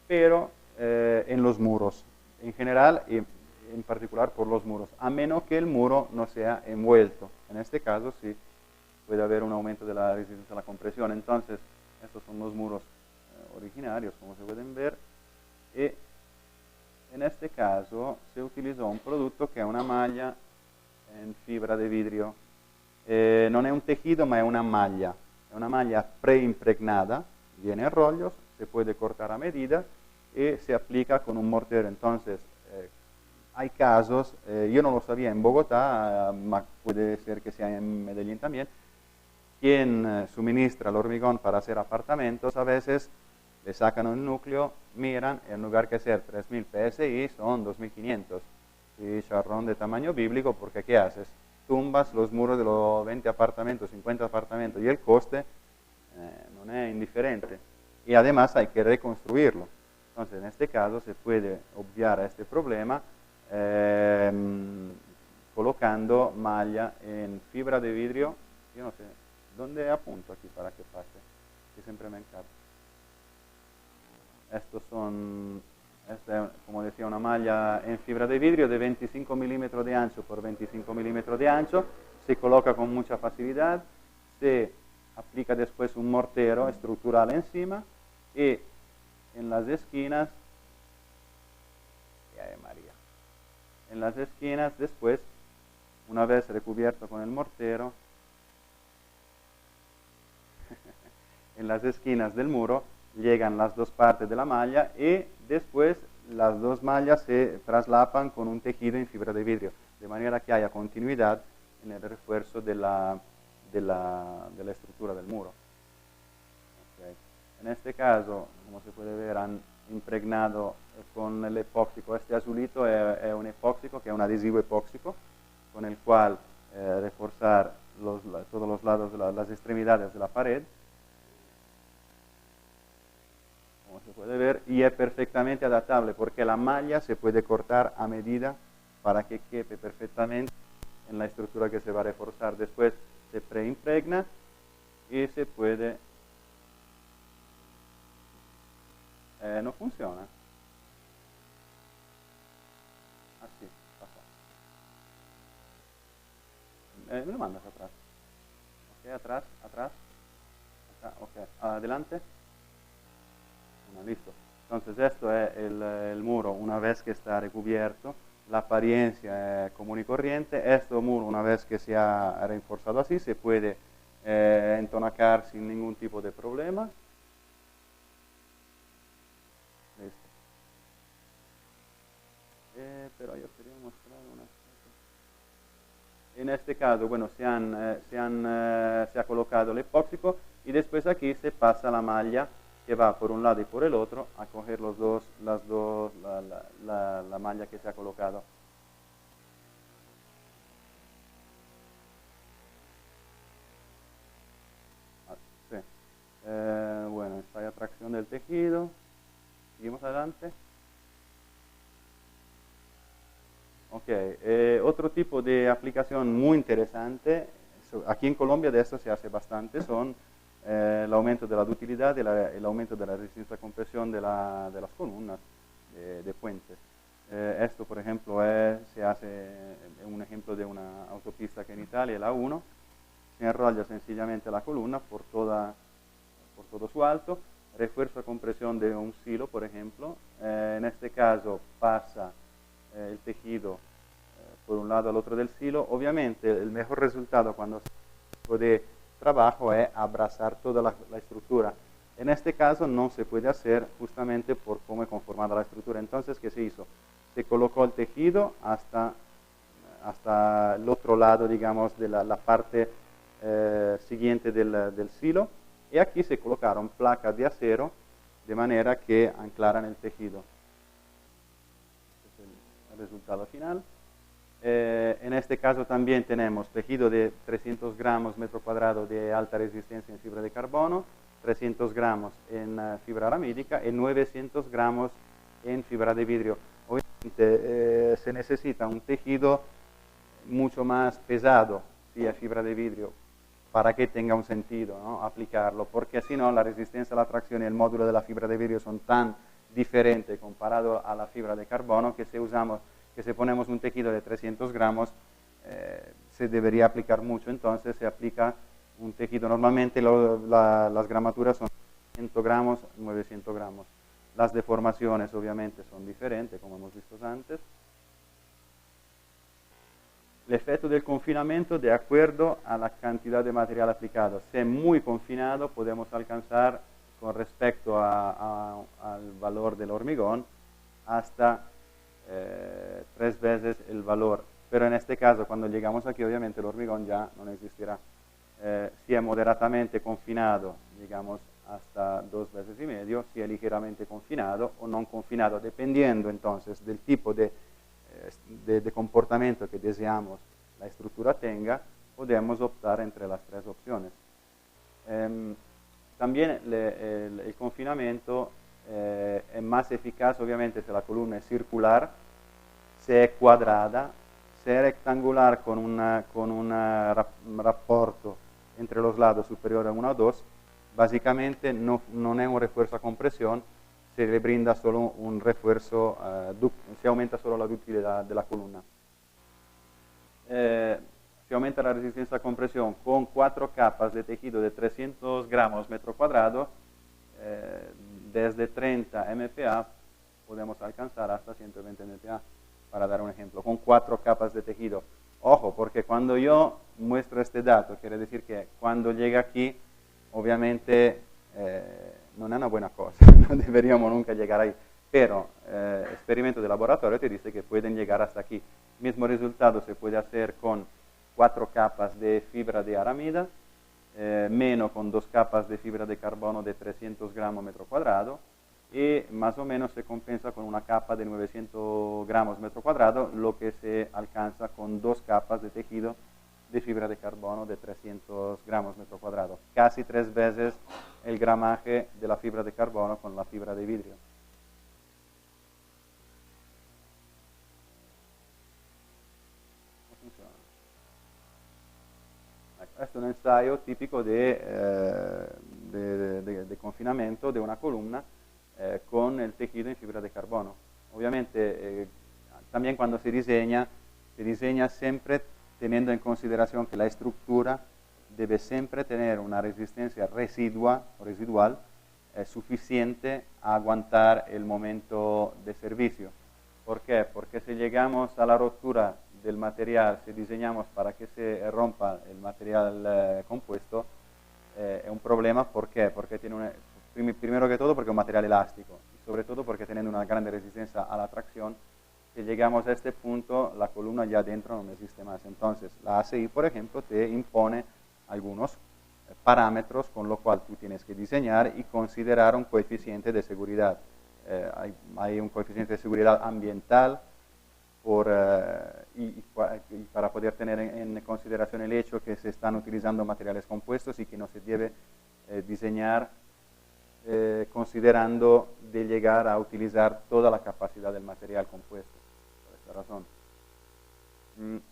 S1: pero en los muros, en general, y en particular por los muros, a menos que el muro no sea envuelto. En este caso sí puede haber un aumento de la resistencia a la compresión. Entonces, estos son los muros originarios, como se pueden ver, y en este caso se utilizó un producto que es una malla en fibra de vidrio. Non è un tejido, ma è una maglia preimpregnada, viene en rollos, se puede cortar a medida y se aplica con un mortero. Entonces, hay casos, yo no lo sabía en Bogotá, ma puede ser que sea en Medellín también, quien suministra el hormigón para hacer apartamentos, a veces le sacan un núcleo, miran, en lugar que ser 3000 PSI, son 2500, y charrón de tamaño bíblico, porque ¿qué haces? Tumbas los muros de los 20 apartamentos, 50 apartamentos, y el coste no es indiferente. Y además hay que reconstruirlo. Entonces, en este caso se puede obviar a este problema colocando malla en fibra de vidrio. Yo no sé, ¿dónde apunto aquí para que pase? Que siempre me encargo. Esta es, como decía, una malla en fibra de vidrio de 25 milímetros de ancho por 25 milímetros de ancho. Se coloca con mucha facilidad, se aplica después un mortero estructural encima, y en las esquinas, en las esquinas después, una vez recubierto con el mortero, en las esquinas del muro llegan las dos partes de la malla, y después las dos mallas se traslapan con un tejido en fibra de vidrio, de manera que haya continuidad en el refuerzo de la estructura del muro. Okay. En este caso, como se puede ver, han impregnado con el epóxico. Este azulito es un epóxico, que es un adhesivo epóxico, con el cual reforzar todos los lados, las extremidades de la pared, como se puede ver, y es perfectamente adaptable porque la malla se puede cortar a medida para que quepe perfectamente en la estructura que se va a reforzar. Después se preimpregna y se puede... no funciona. Así, pasa. Me lo mandas atrás. Ok, atrás, atrás. Acá, ok, adelante. Bueno, listo. Entonces esto es el muro una vez que está recubierto. La apariencia es común y corriente. Este muro, una vez que se ha reforzado así, se puede entonacar sin ningún tipo de problema. Listo. Pero yo quería mostrar una cosa. En este caso, bueno, se ha colocado el epóxico, y después aquí se pasa la malla que va por un lado y por el otro a coger la malla que se ha colocado. tejido. Seguimos adelante. Ok, otro tipo de aplicación muy interesante, aquí en Colombia de esto se hace bastante, son el aumento de la ductilidad y el aumento de la resistencia a compresión de las columnas de puentes. Esto, por ejemplo, se hace un ejemplo de una autopista que en Italia, la 1, se enrolla sencillamente la columna por todo su alto, refuerzo a compresión de un silo, por ejemplo, en este caso pasa el tejido por un lado al otro del silo. Obviamente el mejor resultado cuando se hace de trabajo es abrazar toda la estructura. En este caso no se puede hacer justamente por cómo es conformada la estructura. Entonces, ¿qué se hizo? Se colocó el tejido hasta el otro lado, digamos, de la parte siguiente del silo, y aquí se colocaron placas de acero de manera que anclaran el tejido. Este es el resultado final. En este caso también tenemos tejido de 300 gramos metro cuadrado de alta resistencia en fibra de carbono, 300 gramos en fibra aramídica y 900 gramos en fibra de vidrio. Obviamente se necesita un tejido mucho más pesado, si es fibra de vidrio, para que tenga un sentido, ¿no?, aplicarlo, porque si no la resistencia a la tracción y el módulo de la fibra de vidrio son tan diferentes comparado a la fibra de carbono que si ponemos un tejido de 300 gramos se debería aplicar mucho. Entonces se aplica un tejido, normalmente las gramaturas son 100 gramos, 900 gramos. Las deformaciones obviamente son diferentes, como hemos visto antes. El efecto del confinamiento de acuerdo a la cantidad de material aplicado. Si es muy confinado, podemos alcanzar con respecto al valor del hormigón hasta 3 veces el valor. Pero en este caso, cuando llegamos aquí, obviamente el hormigón ya no existirá. Si es moderadamente confinado, digamos hasta 2 veces y medio, si es ligeramente confinado o no confinado, dependiendo entonces del tipo de comportamiento que deseamos la estructura tenga, podemos optar entre las 3 opciones. También el confinamiento es más eficaz, obviamente, si la columna es circular, si es cuadrada, si es rectangular con un rapporto entre los lados superior a 1 o 2, básicamente no es un refuerzo a compresión, se le brinda solo un refuerzo, se aumenta solo la ductilidad de la columna. Se aumenta la resistencia a compresión con 4 capas de tejido de 300 gramos metro cuadrado, desde 30 MPa podemos alcanzar hasta 120 MPa, para dar un ejemplo, con 4 capas de tejido. Ojo, porque cuando yo muestro este dato, quiere decir que cuando llega aquí, obviamente no es una buena cosa, no deberíamos nunca llegar ahí, pero experimento de laboratorio te dice que pueden llegar hasta aquí. Mismo resultado se puede hacer con 4 capas de fibra de aramida, menos con 2 capas de fibra de carbono de 300 gramos metro cuadrado, y más o menos se compensa con una capa de 900 gramos metro cuadrado, lo que se alcanza con 2 capas de tejido de fibra de carbono de 300 gramos metro cuadrado, casi 3 veces el gramaje de la fibra de carbono con la fibra de vidrio. ¿Cómo funciona? Questo è un ensayo típico de confinamiento de una columna con el tejido en fibra de carbono. Obviamente, también cuando se diseña siempre teniendo en consideración que la estructura debe siempre tener una resistencia residual suficiente a aguantar el momento de servicio. ¿Por qué? Porque si llegamos a la rotura del material, si diseñamos para que se rompa el material compuesto, es un problema. ¿Por qué? Porque tiene primero que todo porque es un material elástico, y sobre todo porque teniendo una grande resistencia a la tracción, si llegamos a este punto, la columna ya adentro no existe más. Entonces, la ACI, por ejemplo, te impone algunos parámetros con lo cual tú tienes que diseñar y considerar un coeficiente de seguridad. Hay un coeficiente de seguridad ambiental y para poder tener en consideración el hecho que se están utilizando materiales compuestos y que no se debe diseñar considerando de llegar a utilizar toda la capacidad del material compuesto, por esta razón.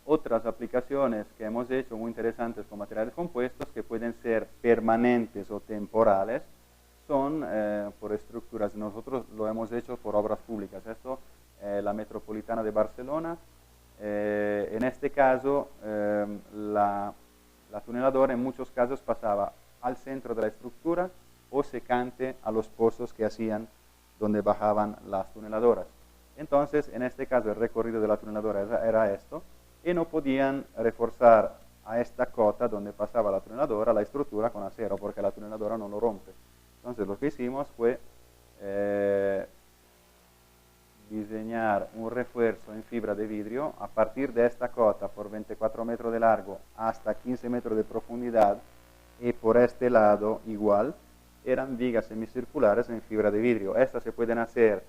S1: Otras aplicaciones que hemos hecho muy interesantes con materiales compuestos, que pueden ser permanentes o temporales, son por estructuras. Nosotros lo hemos hecho por obras públicas. Esto, la Metropolitana de Barcelona, en este caso, la tuneladora en muchos casos pasaba al centro de la estructura o secante a los pozos que hacían donde bajaban las tuneladoras. Entonces, en este caso, el recorrido de la tuneladora era esto, y no podían reforzar a esta cota donde pasaba la tuneladora la estructura con acero, porque la tuneladora no lo rompe. Entonces, lo que hicimos fue diseñar un refuerzo en fibra de vidrio a partir de esta cota por 24 metros de largo hasta 15 metros de profundidad, y por este lado igual, eran vigas semicirculares en fibra de vidrio. Estas se pueden hacer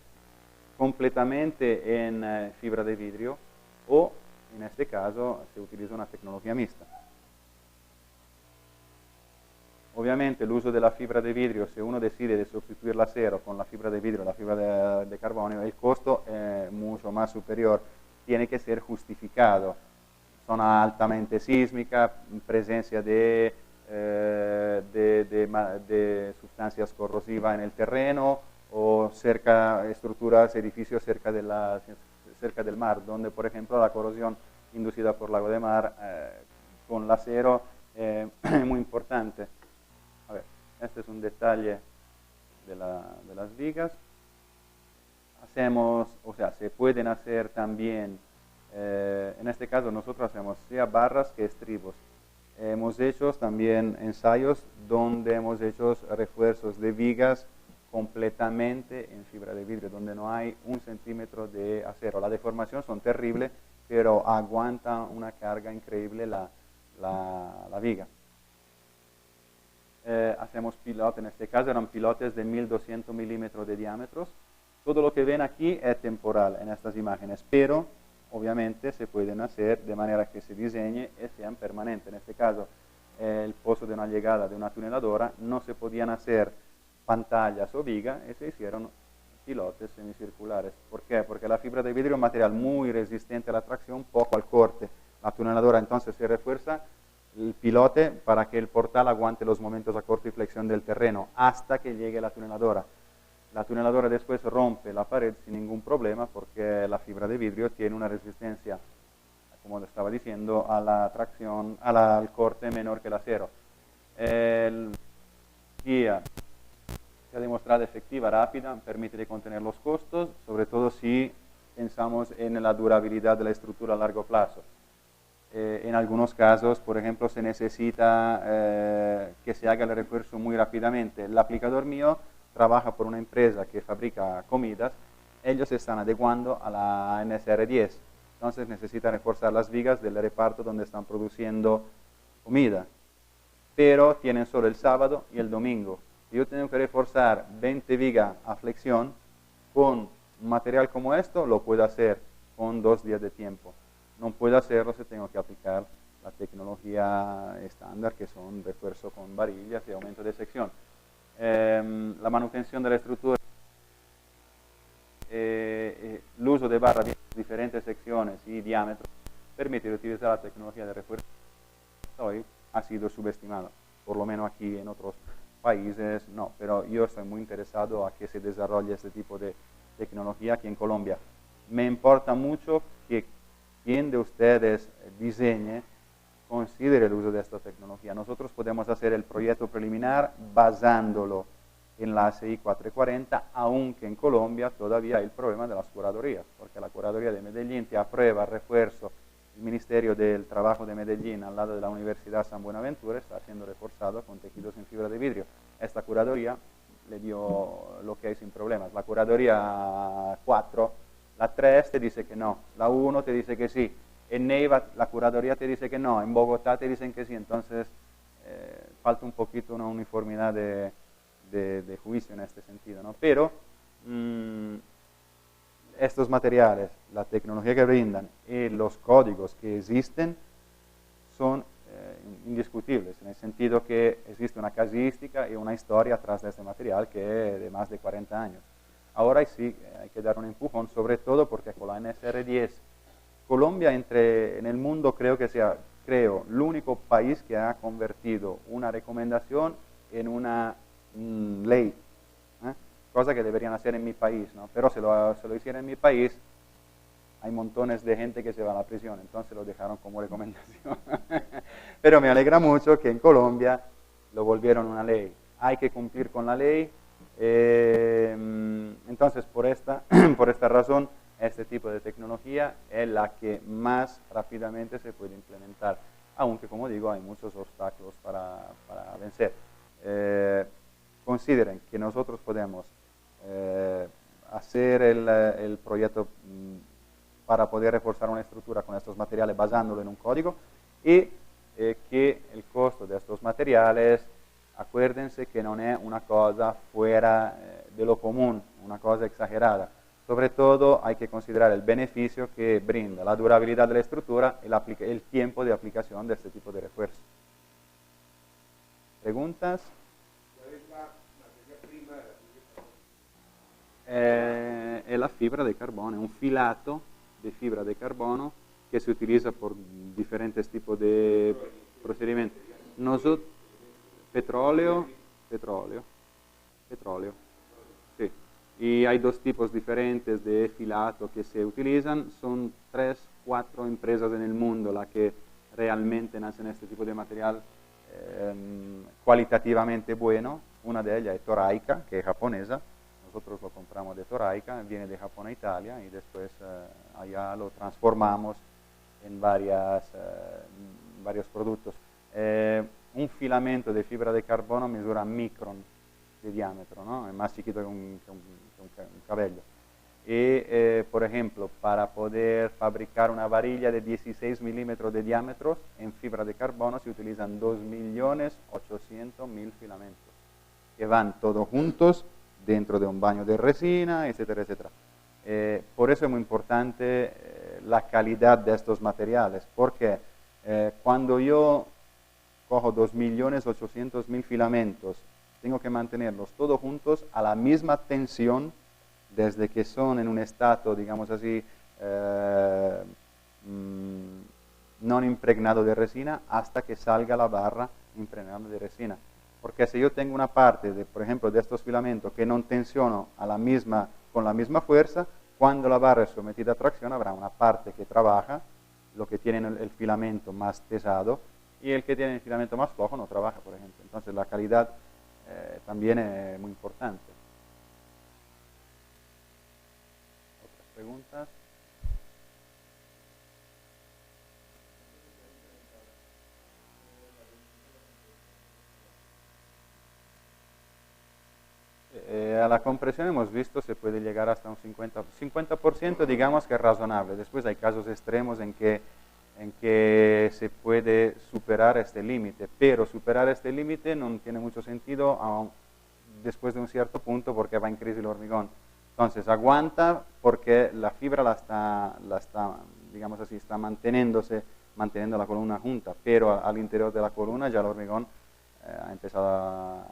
S1: completamente en fibra de vidrio, o en este caso se utiliza una tecnología mixta. Obviamente el uso de la fibra de vidrio, si uno decide de sustituir el acero con la fibra de vidrio, la fibra de carbonio, el costo es mucho más superior, tiene que ser justificado. Zona altamente sísmica, presencia de sustancias corrosivas en el terreno, o estructuras, edificios cerca del mar, donde por ejemplo la corrosión inducida por lago de mar con el acero es muy importante. A ver, este es un detalle de las vigas. Se pueden hacer también, en este caso nosotros hacemos sea barras que estribos. Hemos hecho también ensayos donde hemos hecho refuerzos de vigas completamente en fibra de vidrio, donde no hay 1 centímetro de acero. Las deformaciones son terribles, pero aguanta una carga increíble la viga. Hacemos pilotes, en este caso eran pilotes de 1200 milímetros de diámetros. Todo lo que ven aquí es temporal en estas imágenes, pero obviamente se pueden hacer de manera que se diseñe y sean permanentes. En este caso, el pozo de una llegada de una tuneladora, no se podían hacer pantallas o vigas y se hicieron pilotes semicirculares. ¿Por qué? Porque la fibra de vidrio es un material muy resistente a la tracción, poco al corte. La tuneladora entonces se refuerza el pilote para que el portal aguante los momentos a corte y flexión del terreno hasta que llegue la tuneladora. La tuneladora después rompe la pared sin ningún problema, porque la fibra de vidrio tiene una resistencia, como estaba diciendo, a la tracción, al corte menor que el acero. La guía se ha demostrado efectiva, rápida, permite de contener los costos, sobre todo si pensamos en la durabilidad de la estructura a largo plazo. En algunos casos, por ejemplo, se necesita que se haga el refuerzo muy rápidamente. El aplicador mío trabaja por una empresa que fabrica comidas. Ellos se están adecuando a la NSR10, entonces necesitan reforzar las vigas del reparto donde están produciendo comida, pero tienen solo el sábado y el domingo. Si yo tengo que reforzar 20 vigas a flexión con un material como esto, lo puedo hacer con 2 días de tiempo. No puedo hacerlo si tengo que aplicar la tecnología estándar, que son refuerzo con varillas y aumento de sección. La manutención de la estructura, el uso de barras de diferentes secciones y diámetros permite utilizar la tecnología de refuerzo. Hoy ha sido subestimado, por lo menos aquí. En otros países no, pero yo estoy muy interesado a que se desarrolle este tipo de tecnología aquí en Colombia. Me importa mucho que quien de ustedes diseñe considere el uso de esta tecnología. Nosotros podemos hacer el proyecto preliminar basándolo en la ACI 440, aunque en Colombia todavía hay el problema de las curadurías, porque la curaduría de Medellín te aprueba refuerzo. El Ministerio del Trabajo de Medellín, al lado de la Universidad San Buenaventura, está siendo reforzado con tejidos en fibra de vidrio. Esta curaduría le dio lo que hay sin problemas. La curaduría 4, la 3 te dice que no, la 1 te dice que sí. En Neiva la curaduría te dice que no, en Bogotá te dicen que sí. Entonces falta un poquito una uniformidad de juicio en este sentido, ¿no? Pero estos materiales, la tecnología que brindan y los códigos que existen son indiscutibles, en el sentido que existe una casuística y una historia atrás de este material que es de más de 40 años. Ahora sí hay que dar un empujón, sobre todo porque con la NSR10, Colombia en el mundo creo que sea el único país que ha convertido una recomendación en una ley, cosa que deberían hacer en mi país, ¿no? Pero si lo hicieran en mi país, hay montones de gente que se va a la prisión, entonces lo dejaron como recomendación. Pero me alegra mucho que en Colombia lo volvieron una ley. Hay que cumplir con la ley. Entonces, por esta razón, este tipo de tecnología es la que más rápidamente se puede implementar, aunque, como digo, hay muchos obstáculos para vencer. Consideren que nosotros podemos hacer el proyecto para poder reforzar una estructura con estos materiales basándolo en un código y que el costo de estos materiales, acuérdense que no es una cosa fuera de lo común, una cosa exagerada. Sobre todo hay que considerar el beneficio que brinda la durabilidad de la estructura y el tiempo de aplicación de este tipo de refuerzo. ¿Preguntas?
S2: ¿Cuál es la materia prima de la fibra de carbono?
S1: Es la fibra de carbono, es un filato de fibra de carbono que se utiliza por diferentes tipos de procedimientos. Petróleo. Sí. Y hay dos tipos diferentes de filato que se utilizan. Son 3, 4 empresas en el mundo las que realmente hacen este tipo de material cualitativamente bueno. Una de ellas es Toraika, que es japonesa. Nosotros lo compramos de Toraika, viene de Japón a Italia y después allá lo transformamos en varios productos. Un filamento de fibra de carbono misura micron de diámetro, ¿no? Es más chiquito que un cabello. Y, por ejemplo, para poder fabricar una varilla de 16 milímetros de diámetro en fibra de carbono se utilizan 2.800.000 filamentos, que van todos juntos dentro de un baño de resina, etcétera, etcétera. Por eso es muy importante la calidad de estos materiales, porque cuando yo cojo 2.800.000 filamentos, tengo que mantenerlos todos juntos a la misma tensión desde que son en un estado, digamos así, no impregnado de resina hasta que salga la barra impregnada de resina. Porque si yo tengo una parte, por ejemplo, de estos filamentos que no tensiono con la misma fuerza, cuando la barra es sometida a tracción habrá una parte que trabaja, lo que tiene el filamento más pesado, y el que tiene el filamento más flojo no trabaja, por ejemplo. Entonces la calidad también es muy importante. ¿Otras preguntas? A la compresión hemos visto se puede llegar hasta un 50%, digamos que es razonable. Después hay casos extremos en que se puede superar este límite, pero superar este límite no tiene mucho sentido después de un cierto punto porque va en crisis el hormigón. Entonces aguanta porque la fibra la está digamos así, está manteniendo la columna junta, pero al interior de la columna ya el hormigón ha empezado a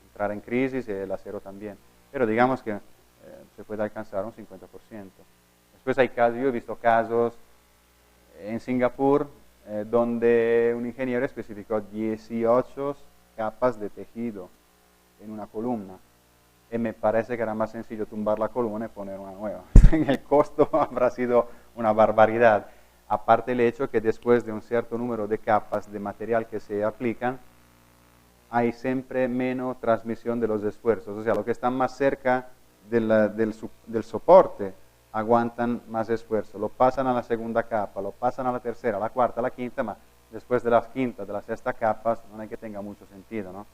S1: entrar en crisis y el acero también. Pero digamos que se puede alcanzar un 50%. Después hay casos, yo he visto casos en Singapur donde un ingeniero especificó 18 capas de tejido en una columna. Y me parece que era más sencillo tumbar la columna y poner una nueva. El costo habrá sido una barbaridad. Aparte el hecho que después de un cierto número de capas de material que se aplican, hay siempre menos transmisión de los esfuerzos. O sea, los que están más cerca del soporte aguantan más esfuerzo. Lo pasan a la segunda capa, lo pasan a la tercera, a la cuarta, a la quinta, pero después de las quinta, de la sexta capas, no hay que tenga mucho sentido, ¿no?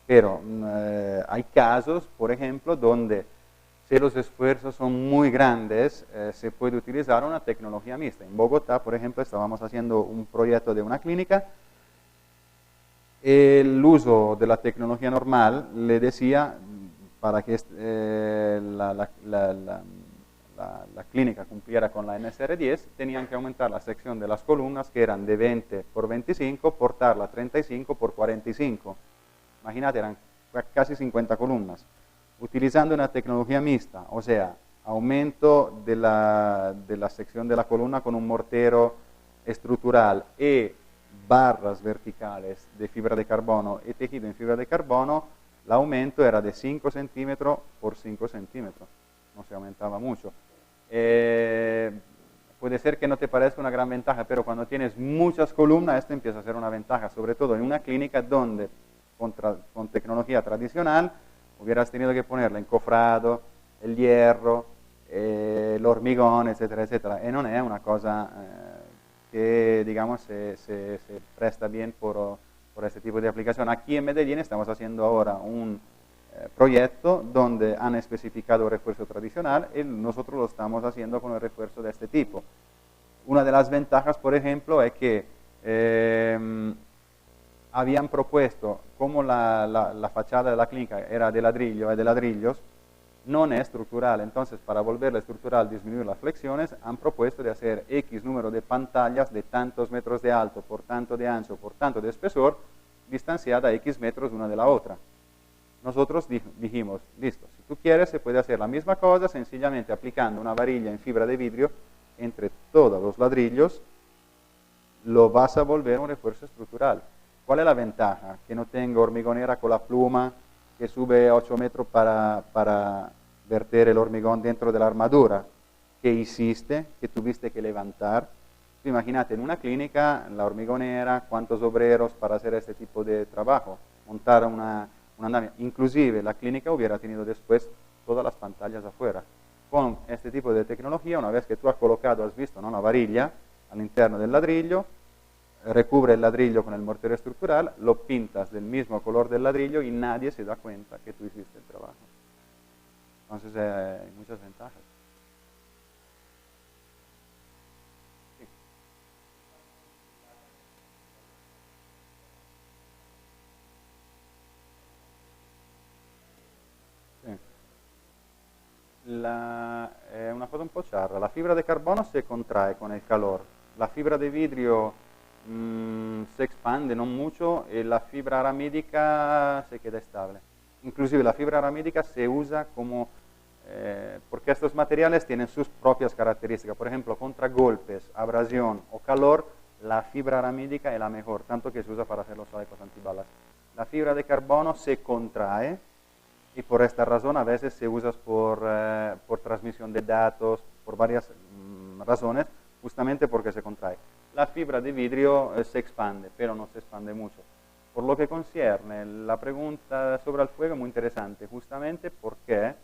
S1: Pero hay casos, por ejemplo, donde si los esfuerzos son muy grandes, se puede utilizar una tecnología mixta. En Bogotá, por ejemplo, estábamos haciendo un proyecto de una clínica. El uso de la tecnología normal le decía para que la clínica cumpliera con la NSR10, tenían que aumentar la sección de las columnas, que eran de 20 por 25, portarla a 35 por 45. Imagínate, eran casi 50 columnas. Utilizando una tecnología mixta, o sea, aumento de la sección de la columna con un mortero estructural y barras verticales de fibra de carbono y tejido en fibra de carbono, el aumento era de 5 centímetros por 5 centímetros, no se aumentaba mucho. Puede ser que no te parezca una gran ventaja, pero cuando tienes muchas columnas, esto empieza a ser una ventaja, sobre todo en una clínica donde con tecnología tradicional hubieras tenido que ponerle encofrado, el hierro, el hormigón, etcétera, etcétera, y no es una cosa que, digamos, se presta bien por este tipo de aplicación. Aquí en Medellín estamos haciendo ahora un proyecto donde han especificado el refuerzo tradicional y nosotros lo estamos haciendo con el refuerzo de este tipo. Una de las ventajas, por ejemplo, es que habían propuesto, como la fachada de la clínica era de ladrillo y de ladrillos, no es estructural, entonces para volverla estructural, disminuir las flexiones, han propuesto de hacer X número de pantallas de tantos metros de alto, por tanto de ancho, por tanto de espesor, distanciada X metros una de la otra. Nosotros dijimos, listo, si tú quieres se puede hacer la misma cosa sencillamente aplicando una varilla en fibra de vidrio entre todos los ladrillos, lo vas a volver un refuerzo estructural. ¿Cuál es la ventaja? Que no tengo hormigonera con la pluma que sube 8 metros para verter el hormigón dentro de la armadura. ¿Qué hiciste? Que tuviste que levantar. Imagínate, en una clínica, la hormigonera, cuántos obreros para hacer este tipo de trabajo, montar una andamio. Inclusive la clínica hubiera tenido después todas las pantallas afuera. Con este tipo de tecnología, una vez que tú has colocado, has visto, ¿no?, una varilla al interno del ladrillo, recubre el ladrillo con el mortero estructural, lo pintas del mismo color del ladrillo y nadie se da cuenta que tú hiciste el trabajo. Entonces hay muchas ventajas. Sí. Sí. Una cosa un po' charra, la fibra de carbono se contrae con el calor, la fibra de vidrio se expande no mucho y la fibra aramídica se queda estable. Inclusive la fibra aramídica se usa como, porque estos materiales tienen sus propias características. Por ejemplo, contra golpes, abrasión o calor, la fibra aramídica es la mejor, tanto que se usa para hacer los chalecos antibalas. La fibra de carbono se contrae y por esta razón a veces se usa por transmisión de datos, por varias razones, justamente porque se contrae. La fibra de vidrio se expande, pero no se expande mucho. Por lo que concierne la pregunta sobre el fuego, muy interesante, justamente porque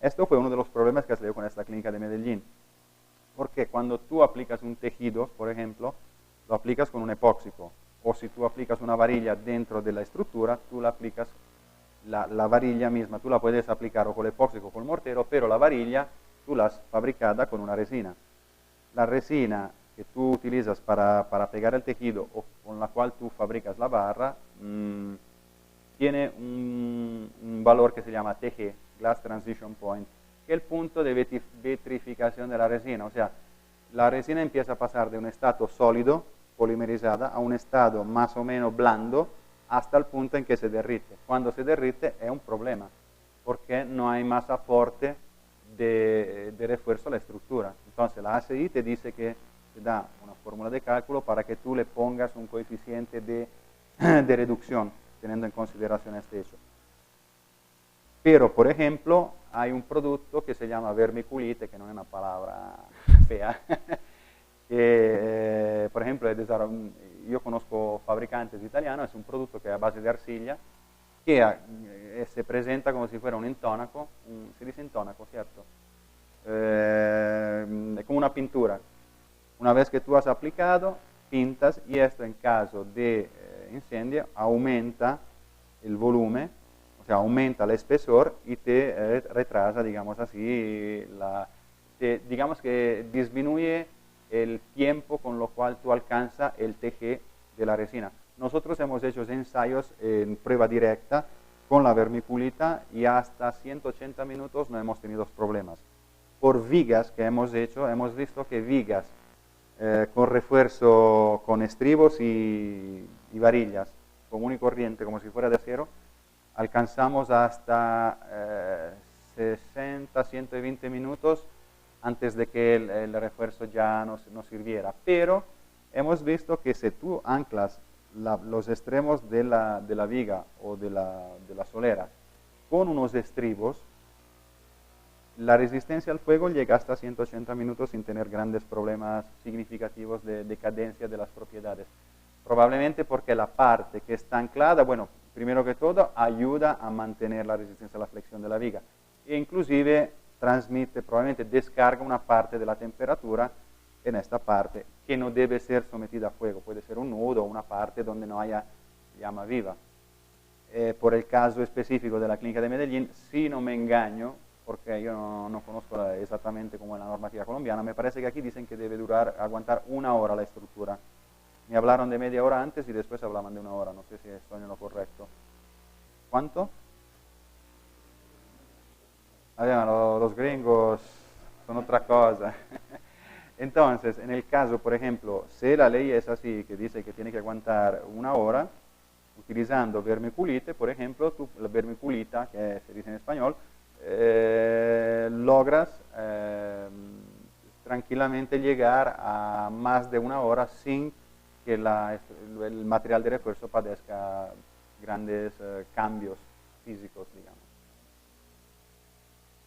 S1: esto fue uno de los problemas que salió con esta clínica de Medellín. Porque cuando tú aplicas un tejido, por ejemplo, lo aplicas con un epóxico, o si tú aplicas una varilla dentro de la estructura, tú la aplicas, la varilla misma, tú la puedes aplicar o con el epóxico o con el mortero, pero la varilla tú la has fabricada con una resina. La resina que tú utilizas para pegar el tejido o con la cual tú fabricas la barra, tiene un valor que se llama TG, Glass Transition Point, que es el punto de vitrificación de la resina. O sea, la resina empieza a pasar de un estado sólido, polimerizada, a un estado más o menos blando, hasta el punto en que se derrite. Cuando se derrite es un problema, porque no hay más aporte de refuerzo a la estructura. Entonces la ACI te dice que te da una fórmula de cálculo para que tú le pongas un coeficiente de reducción, teniendo en consideración este hecho. Pero, por ejemplo, hay un producto que se llama vermiculite, que no es una palabra fea, que, por ejemplo, yo conozco fabricantes italianos, es un producto que es a base de arcilla, que se presenta como si fuera un intónaco, se dice intónaco, ¿cierto? Es como una pintura. Una vez que tú has aplicado, pintas y esto en caso de incendio aumenta el volumen, o sea, aumenta el espesor y te retrasa, digamos así, digamos que disminuye el tiempo con lo cual tú alcanzas el TG de la resina. Nosotros hemos hecho ensayos en prueba directa con la vermiculita y hasta 180 minutos no hemos tenido problemas. por vigas que hemos hecho, hemos visto que vigas con refuerzo con estribos y varillas común y corriente, como si fuera de acero, alcanzamos hasta 60, 120 minutos antes de que el refuerzo ya no sirviera. Pero hemos visto que si tú anclas los extremos de la viga o de la solera con unos estribos, la resistencia al fuego llega hasta 180 minutos sin tener grandes problemas significativos de decadencia de las propiedades. Probablemente porque la parte que está anclada, bueno, primero que todo, ayuda a mantener la resistencia a la flexión de la viga. E inclusive transmite, probablemente descarga una parte de la temperatura en esta parte que no debe ser sometida a fuego. Puede ser un nudo o una parte donde no haya llama viva. Por el caso específico de la clínica de Medellín, si no me engaño, porque yo no conozco exactamente cómo es la normativa colombiana, me parece que aquí dicen que debe aguantar 1 hora la estructura. Me hablaron de media hora antes y después hablaban de 1 hora, no sé si estoy en lo correcto. ¿Cuánto? Los gringos son otra cosa. Entonces, en el caso, por ejemplo, si la ley es así, que dice que tiene que aguantar 1 hora, utilizando vermiculite, por ejemplo, la vermiculita, que se dice en español, logras tranquilamente llegar a más de 1 hora sin que el material de refuerzo padezca grandes cambios físicos, digamos.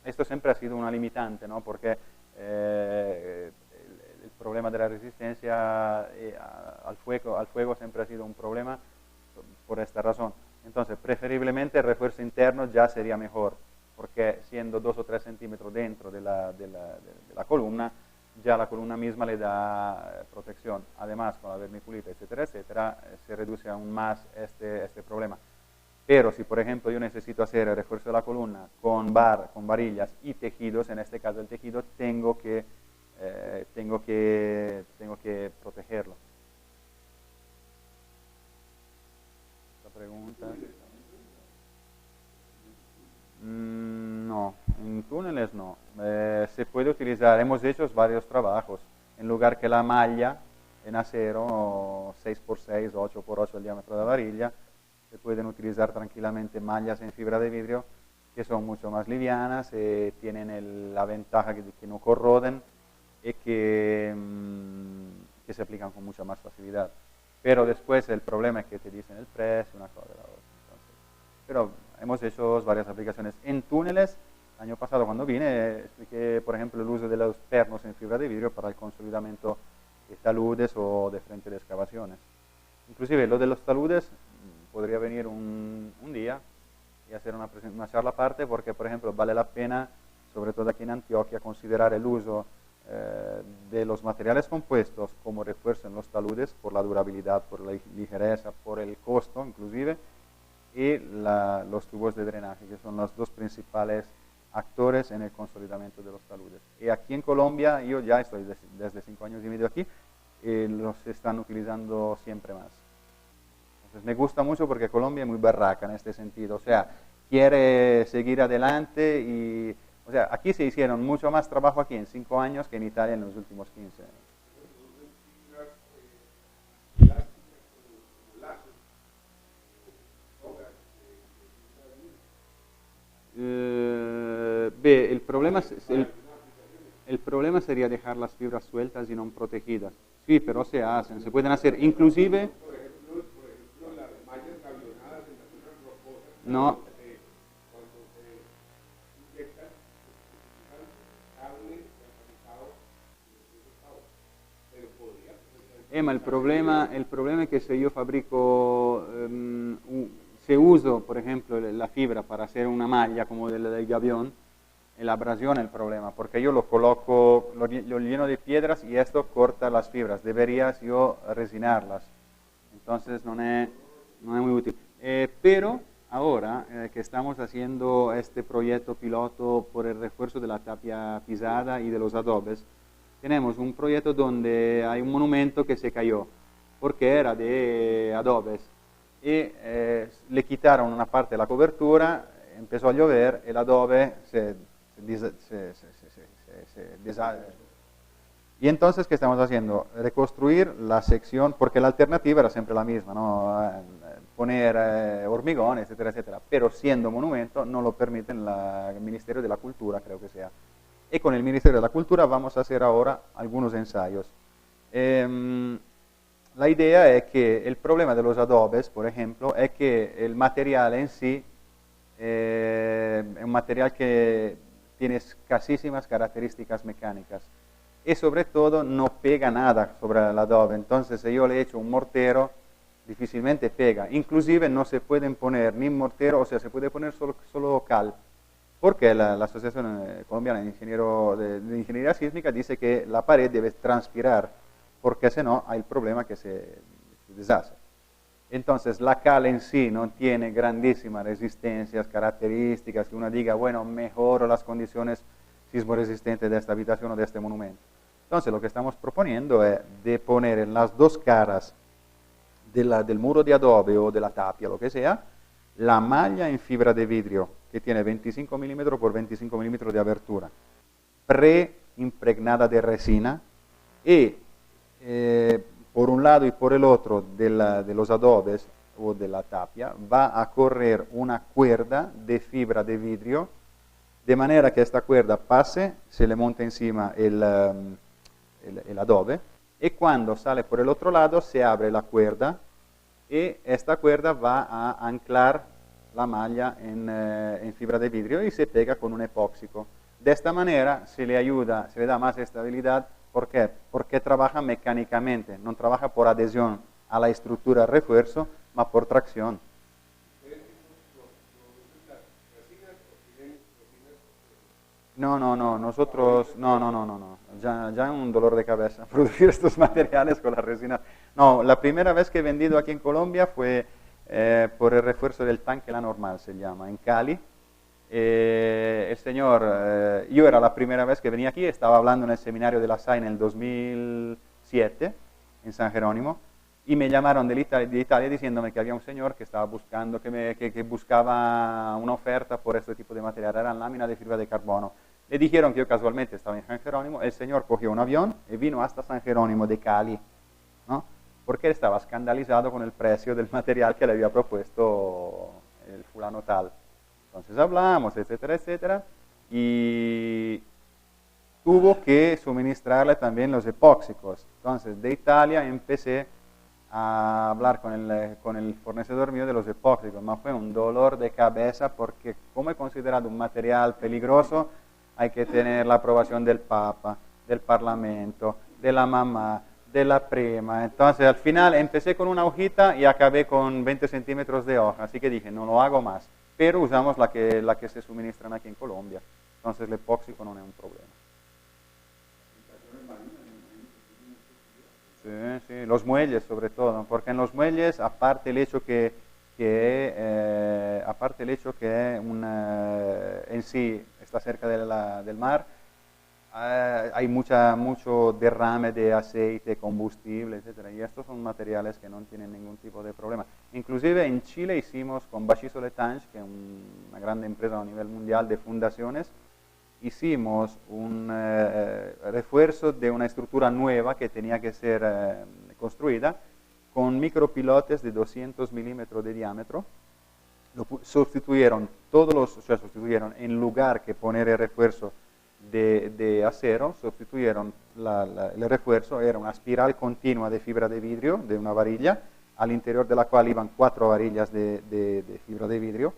S1: Esto siempre ha sido una limitante, ¿no? Porque el problema de la resistencia al fuego siempre ha sido un problema por esta razón. Entonces, preferiblemente el refuerzo interno ya sería mejor, porque siendo 2 o 3 centímetros dentro de la columna, ya la columna misma le da protección. Además, con la vermiculita, etcétera, etcétera, se reduce aún más este problema. Pero si, por ejemplo, yo necesito hacer el refuerzo de la columna con varillas y tejidos, en este caso el tejido, tengo que protegerlo. ¿Esta pregunta? No, en túneles no. Se puede utilizar, hemos hecho varios trabajos, en lugar que la malla en acero, 6x6, 8x8 el diámetro de la varilla, se pueden utilizar tranquilamente mallas en fibra de vidrio que son mucho más livianas, tienen la ventaja que no corroden y que se aplican con mucha más facilidad. Pero después el problema es que te dicen el precio, una cosa de la otra. Pero hemos hecho varias aplicaciones. En túneles, el año pasado cuando vine, expliqué, por ejemplo, el uso de los pernos en fibra de vidrio para el consolidamiento de taludes o de frente de excavaciones. Inclusive lo de los taludes, podría venir un día y hacer una charla aparte, porque, por ejemplo, vale la pena, sobre todo aquí en Antioquia, considerar el uso de los materiales compuestos como refuerzo en los taludes por la durabilidad, por la ligereza, por el costo inclusive, y los tubos de drenaje, que son los dos principales actores en el consolidamiento de los taludes. Y aquí en Colombia, yo ya estoy desde 5 años y medio aquí, los están utilizando siempre más. Entonces me gusta mucho porque Colombia es muy barraca en este sentido, o sea, quiere seguir adelante y, o sea, aquí se hicieron mucho más trabajo aquí en 5 años que en Italia en los últimos 15 años. El problema sería dejar las fibras sueltas y no protegidas. Sí, pero se hacen, se pueden hacer, inclusive...
S2: Por ejemplo, las mallas gavionadas en las zonas rocosas,
S1: No.
S2: cuando se inyectan, se utilizan carne, galvanizado y estado. Pero podría...
S1: Ma el problema es que si yo fabrico, se uso, por ejemplo, la fibra para hacer una malla como del gavión, la abrasión es el problema, porque yo lo coloco, lo lleno de piedras y esto corta las fibras. Deberías yo resinarlas. Entonces no es muy útil. Pero ahora que estamos haciendo este proyecto piloto por el refuerzo de la tapia pisada y de los adobes, tenemos un proyecto donde hay un monumento que se cayó porque era de adobes y le quitaron una parte de la cobertura, empezó a llover, el adobe se Y entonces, ¿qué estamos haciendo? Reconstruir la sección, porque la alternativa era siempre la misma, ¿no? Poner hormigón, etcétera, etcétera. Pero siendo monumento no lo permiten el Ministerio de la Cultura, creo que sea. Y con el Ministerio de la Cultura vamos a hacer ahora algunos ensayos. La idea es que el problema de los adobes, por ejemplo, es que el material en sí es un material que tiene escasísimas características mecánicas y sobre todo no pega nada sobre el adobe. Entonces, si yo le echo un mortero, difícilmente pega. Inclusive no se pueden poner ni mortero, o sea, se puede poner solo cal, porque la Asociación Colombiana de Ingeniería Sísmica dice que la pared debe transpirar, porque si no hay el problema que se deshace. Entonces, la cal en sí no tiene grandísimas resistencias, características, que uno diga, bueno, mejoro las condiciones sismoresistentes de esta habitación o de este monumento. Entonces, lo que estamos proponiendo es de poner en las dos caras del muro de adobe o de la tapia, lo que sea, la malla en fibra de vidrio, que tiene 25 milímetros por 25 milímetros de abertura, preimpregnada de resina, y por un lado y por el otro de los adobes o de la tapia va a correr una cuerda de fibra de vidrio, de manera que esta cuerda pase, se le monta encima el adobe, y cuando sale por el otro lado se abre la cuerda y esta cuerda va a anclar la malla en fibra de vidrio y se pega con un epóxico. De esta manera se le ayuda, se le da más estabilidad. ¿Por qué? Porque trabaja mecánicamente, no trabaja por adhesión a la estructura refuerzo, ma por tracción. No, nosotros, no. Ya es un dolor de cabeza producir estos materiales con la resina. No, la primera vez que he vendido aquí en Colombia fue por el refuerzo del tanque La Normal, se llama, en Cali. El señor, yo era la primera vez que venía aquí, estaba hablando en el seminario de la SAI en el 2007, en San Jerónimo, y me llamaron de Italia diciéndome que había un señor que estaba buscando, que buscaba una oferta por este tipo de material, eran láminas de fibra de carbono. Le dijeron que yo casualmente estaba en San Jerónimo, el señor cogió un avión y vino hasta San Jerónimo de Cali, ¿no? Porque estaba escandalizado con el precio del material que le había propuesto el fulano tal. Entonces hablamos, etcétera, etcétera, y tuvo que suministrarle también los epóxicos. Entonces de Italia empecé a hablar con el fornecedor mío de los epóxicos, pero fue un dolor de cabeza porque como he considerado un material peligroso, hay que tener la aprobación del Papa, del Parlamento, de la mamá, de la prima. Entonces al final empecé con una hojita y acabé con 20 centímetros de hoja, así que dije, no lo hago más. Pero usamos la que se suministran aquí en Colombia. Entonces el epóxico no es un problema. Sí, los muelles sobre todo, porque en los muelles, aparte el hecho que en sí está cerca del mar, hay mucho derrame de aceite, combustible, etcétera, y estos son materiales que no tienen ningún tipo de problema. Inclusive en Chile hicimos con Bachiso Letange, que es una grande empresa a nivel mundial de fundaciones, hicimos un refuerzo de una estructura nueva que tenía que ser construida con micropilotes de 200 milímetros de diámetro. Sustituyeron en lugar que poner el refuerzo de acero, sustituyeron el refuerzo, era una espiral continua de fibra de vidrio, de una varilla, al interior de la cual iban 4 varillas de fibra de vidrio,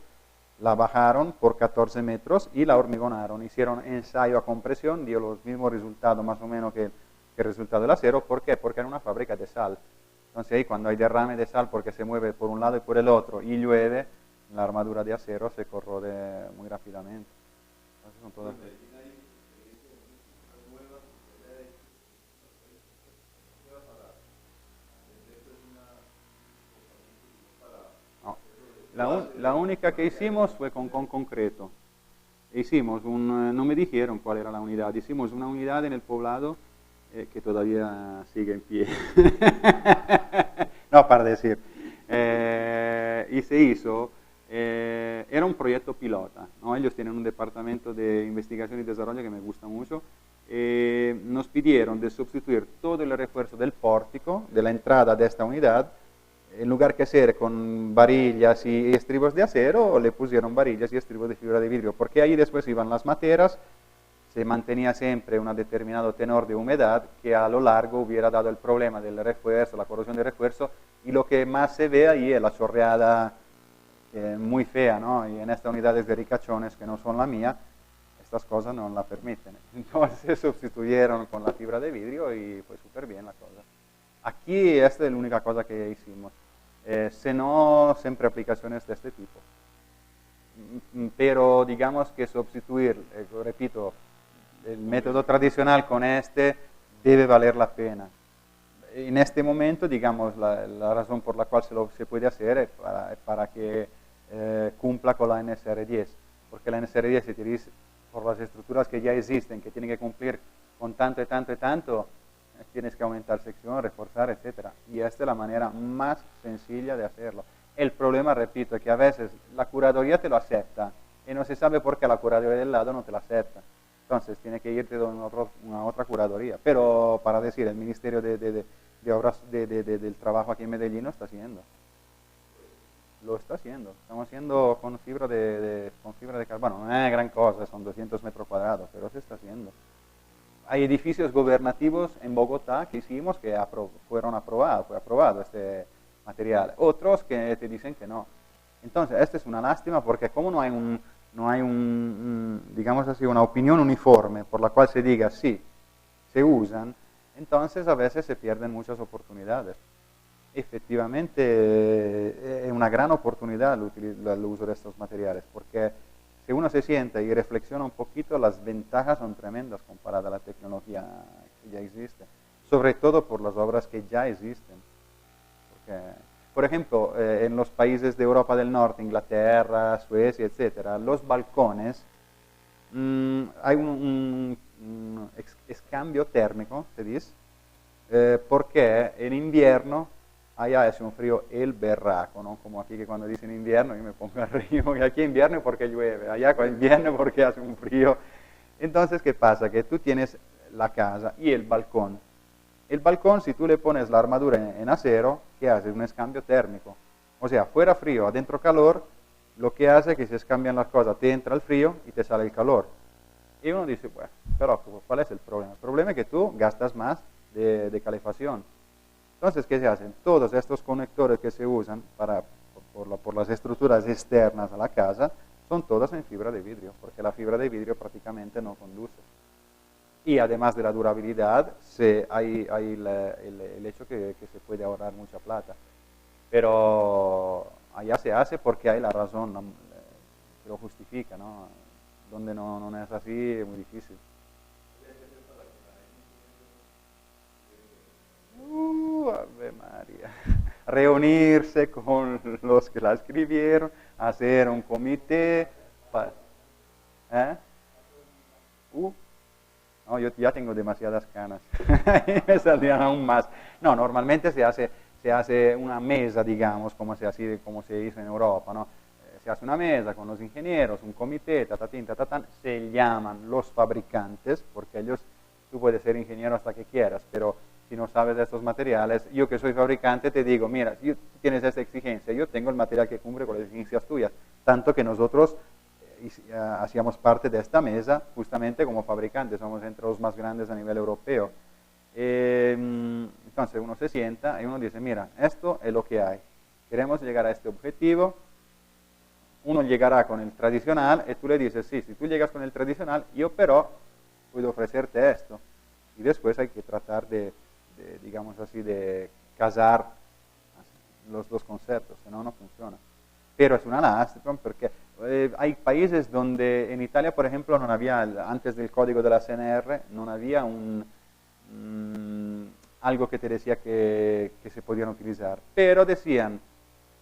S1: la bajaron por 14 metros y la hormigonaron, hicieron ensayo a compresión, dio los mismos resultados más o menos que el resultado del acero. ¿Por qué? Porque era una fábrica de sal. Entonces ahí cuando hay derrame de sal porque se mueve por un lado y por el otro y llueve, la armadura de acero se corrode muy rápidamente. Entonces son todas... La única que hicimos fue con concreto. Hicimos no me dijeron cuál era la unidad, hicimos una unidad en el poblado que todavía sigue en pie. No, para decir. Y se hizo, era un proyecto pilota, ¿no? Ellos tienen un departamento de investigación y desarrollo que me gusta mucho, nos pidieron de sustituir todo el refuerzo del pórtico, de la entrada de esta unidad. En lugar que hacer con varillas y estribos de acero, le pusieron varillas y estribos de fibra de vidrio, porque ahí después iban las materas, se mantenía siempre un determinado tenor de humedad que a lo largo hubiera dado el problema del refuerzo, la corrosión del refuerzo, y lo que más se ve ahí es la chorreada muy fea, ¿no? Y en estas unidades de ricachones que no son la mía, estas cosas no la permiten. Entonces sustituyeron con la fibra de vidrio y fue súper bien la cosa. Aquí esta es la única cosa que hicimos, se no siempre aplicaciones de este tipo. Pero digamos que sustituir, repito, el método tradicional con este debe valer la pena. En este momento, digamos, la razón por la cual se puede hacer es para que cumpla con la NSR 10, porque la NSR 10 se utiliza por las estructuras que ya existen, que tienen que cumplir con tanto y tanto y tanto, tienes que aumentar sección, reforzar, etc. Y esta es la manera más sencilla de hacerlo. El problema, repito, es que a veces la curaduría te lo acepta y no se sabe por qué la curaduría del lado no te lo acepta. Entonces tiene que irte a una otra curaduría. Pero para decir, el Ministerio de Obras del Trabajo aquí en Medellín lo está haciendo. Lo está haciendo. Estamos haciendo con fibra de carbono. No es gran cosa, son 200 metros cuadrados, pero se está haciendo. Hay edificios gubernativos en Bogotá que hicimos que fue aprobado este material. Otros que te dicen que no. Entonces, esto es una lástima porque como no hay digamos así, una opinión uniforme por la cual se diga sí, se usan, entonces a veces se pierden muchas oportunidades. Efectivamente es una gran oportunidad el uso de estos materiales porque si uno se sienta y reflexiona un poquito, las ventajas son tremendas comparadas a la tecnología que ya existe, sobre todo por las obras que ya existen. Porque, por ejemplo, en los países de Europa del Norte, Inglaterra, Suecia, etc., los balcones, hay un escambio térmico, se dice, porque en invierno allá hace un frío el berraco, ¿no? Como aquí que cuando dicen invierno yo me pongo a reír, y aquí invierno porque llueve, allá invierno porque hace un frío. Entonces, ¿qué pasa? Que tú tienes la casa y el balcón. El balcón, si tú le pones la armadura en acero, ¿qué hace? Un escambio térmico. O sea, fuera frío, adentro calor, lo que hace es que se cambian las cosas, te entra el frío y te sale el calor. Y uno dice, bueno, pero ¿cuál es el problema? El problema es que tú gastas más de calefacción. Entonces, ¿qué se hacen? Todos estos conectores que se usan por las estructuras externas a la casa son todas en fibra de vidrio, porque la fibra de vidrio prácticamente no conduce. Y además de la durabilidad, hay el hecho que se puede ahorrar mucha plata. Pero allá se hace porque hay la razón que lo justifica, ¿no? Donde no es así, es muy difícil. Ave María. Reunirse con los que la escribieron, hacer un comité. No, yo ya tengo demasiadas canas. Me saldrían aún más. No, normalmente se hace una mesa, digamos, como se hizo en Europa, ¿no? Se hace una mesa con los ingenieros, un comité, tatatín, tatatán, se llaman los fabricantes, porque tú puedes ser ingeniero hasta que quieras, pero si no sabes de estos materiales, yo que soy fabricante te digo, mira, si tienes esta exigencia, yo tengo el material que cumple con las exigencias tuyas, tanto que nosotros hacíamos parte de esta mesa justamente como fabricantes, somos entre los más grandes a nivel europeo. Entonces uno se sienta y uno dice, mira, esto es lo que hay, queremos llegar a este objetivo, uno llegará con el tradicional y tú le dices, sí, si tú llegas con el tradicional, yo pero puedo ofrecerte esto. Y después hay que tratar digamos así, de casar los dos conceptos, si no, no funciona. Pero es una lástima porque hay países donde, en Italia, por ejemplo, no había, antes del código de la CNR, no había algo que te decía que se podían utilizar, pero decían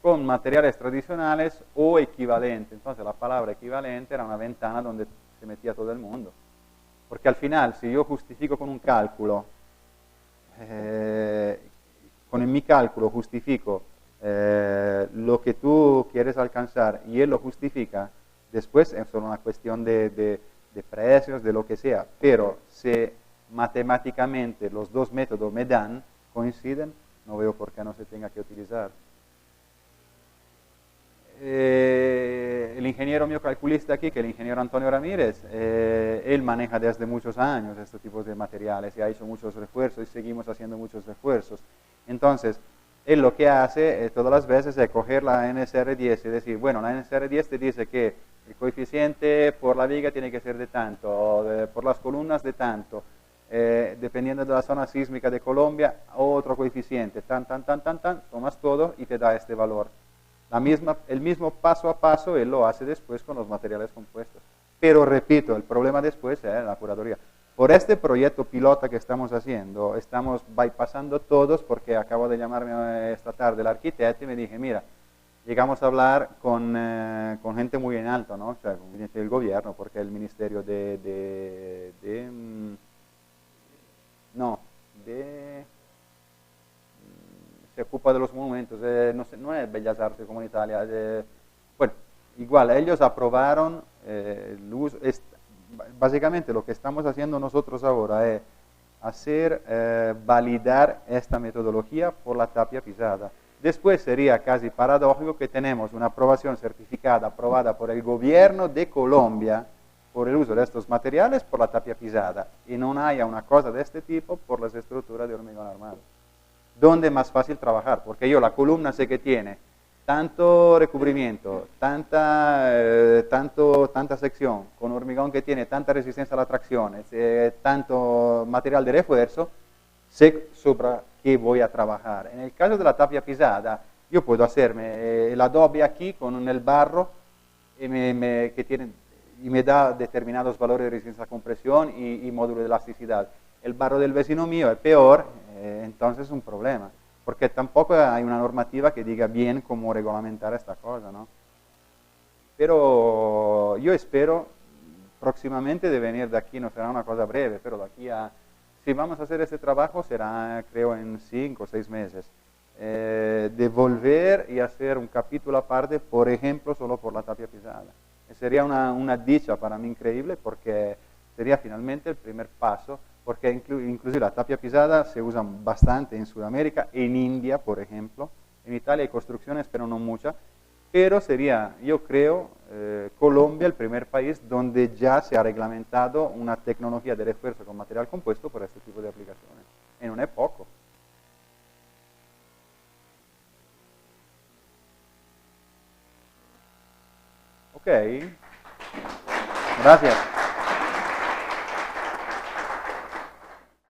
S1: con materiales tradicionales o equivalente. Entonces la palabra equivalente era una ventana donde se metía todo el mundo. Porque al final, si yo justifico con un cálculo, con mi cálculo justifico lo que tú quieres alcanzar y él lo justifica, después es solo una cuestión de de precios, de lo que sea, pero si matemáticamente los dos métodos me dan, coinciden, no veo por qué no se tenga que utilizar. El ingeniero mío calculista aquí, que es el ingeniero Antonio Ramírez, él maneja desde muchos años estos tipos de materiales y ha hecho muchos refuerzos y seguimos haciendo muchos refuerzos. Entonces, él lo que hace todas las veces es coger la NSR10 y decir, bueno, la NSR10 te dice que el coeficiente por la viga tiene que ser de tanto, por las columnas de tanto, dependiendo de la zona sísmica de Colombia, otro coeficiente, tomas todo y te da este valor. El mismo paso a paso él lo hace después con los materiales compuestos. Pero repito, el problema después es la curaduría. Por este proyecto pilota que estamos haciendo, estamos bypassando todos porque acabo de llamarme esta tarde el arquitecto y me dije, mira, llegamos a hablar con gente muy en alto, ¿no? O sea, con gente del gobierno, porque el ministerio se ocupa de los monumentos, no, sé, no es Bellas Artes como en Italia. Bueno, igual, ellos aprobaron el uso. Básicamente lo que estamos haciendo nosotros ahora es validar esta metodología por la tapia pisada. Después sería casi paradójico que tenemos una aprobación certificada, aprobada por el gobierno de Colombia por el uso de estos materiales por la tapia pisada y no haya una cosa de este tipo por las estructuras de hormigón armado. ¿Dónde es más fácil trabajar? Porque yo la columna sé que tiene tanto recubrimiento, tanta sección, con hormigón que tiene tanta resistencia a la tracción, tanto material de refuerzo, sé sobre qué voy a trabajar. En el caso de la tapia pisada, yo puedo hacerme el adobe aquí con el barro y me da determinados valores de resistencia a compresión y módulo de elasticidad. El barro del vecino mío es peor, entonces es un problema, porque tampoco hay una normativa que diga bien cómo regulamentar esta cosa, ¿no? Pero yo espero próximamente de venir de aquí, no será una cosa breve, pero de aquí a... Si vamos a hacer este trabajo será, creo, en 5 o 6 meses. De volver y hacer un capítulo aparte, por ejemplo, solo por la tapia pisada. Sería una dicha para mí increíble porque sería finalmente el primer paso, porque inclusive la tapia pisada se usa bastante en Sudamérica, en India, por ejemplo. En Italia hay construcciones, pero no muchas. Pero sería, yo creo, Colombia el primer país donde ya se ha reglamentado una tecnología de refuerzo con material compuesto por este tipo de aplicaciones. Y no es poco. Ok. Gracias.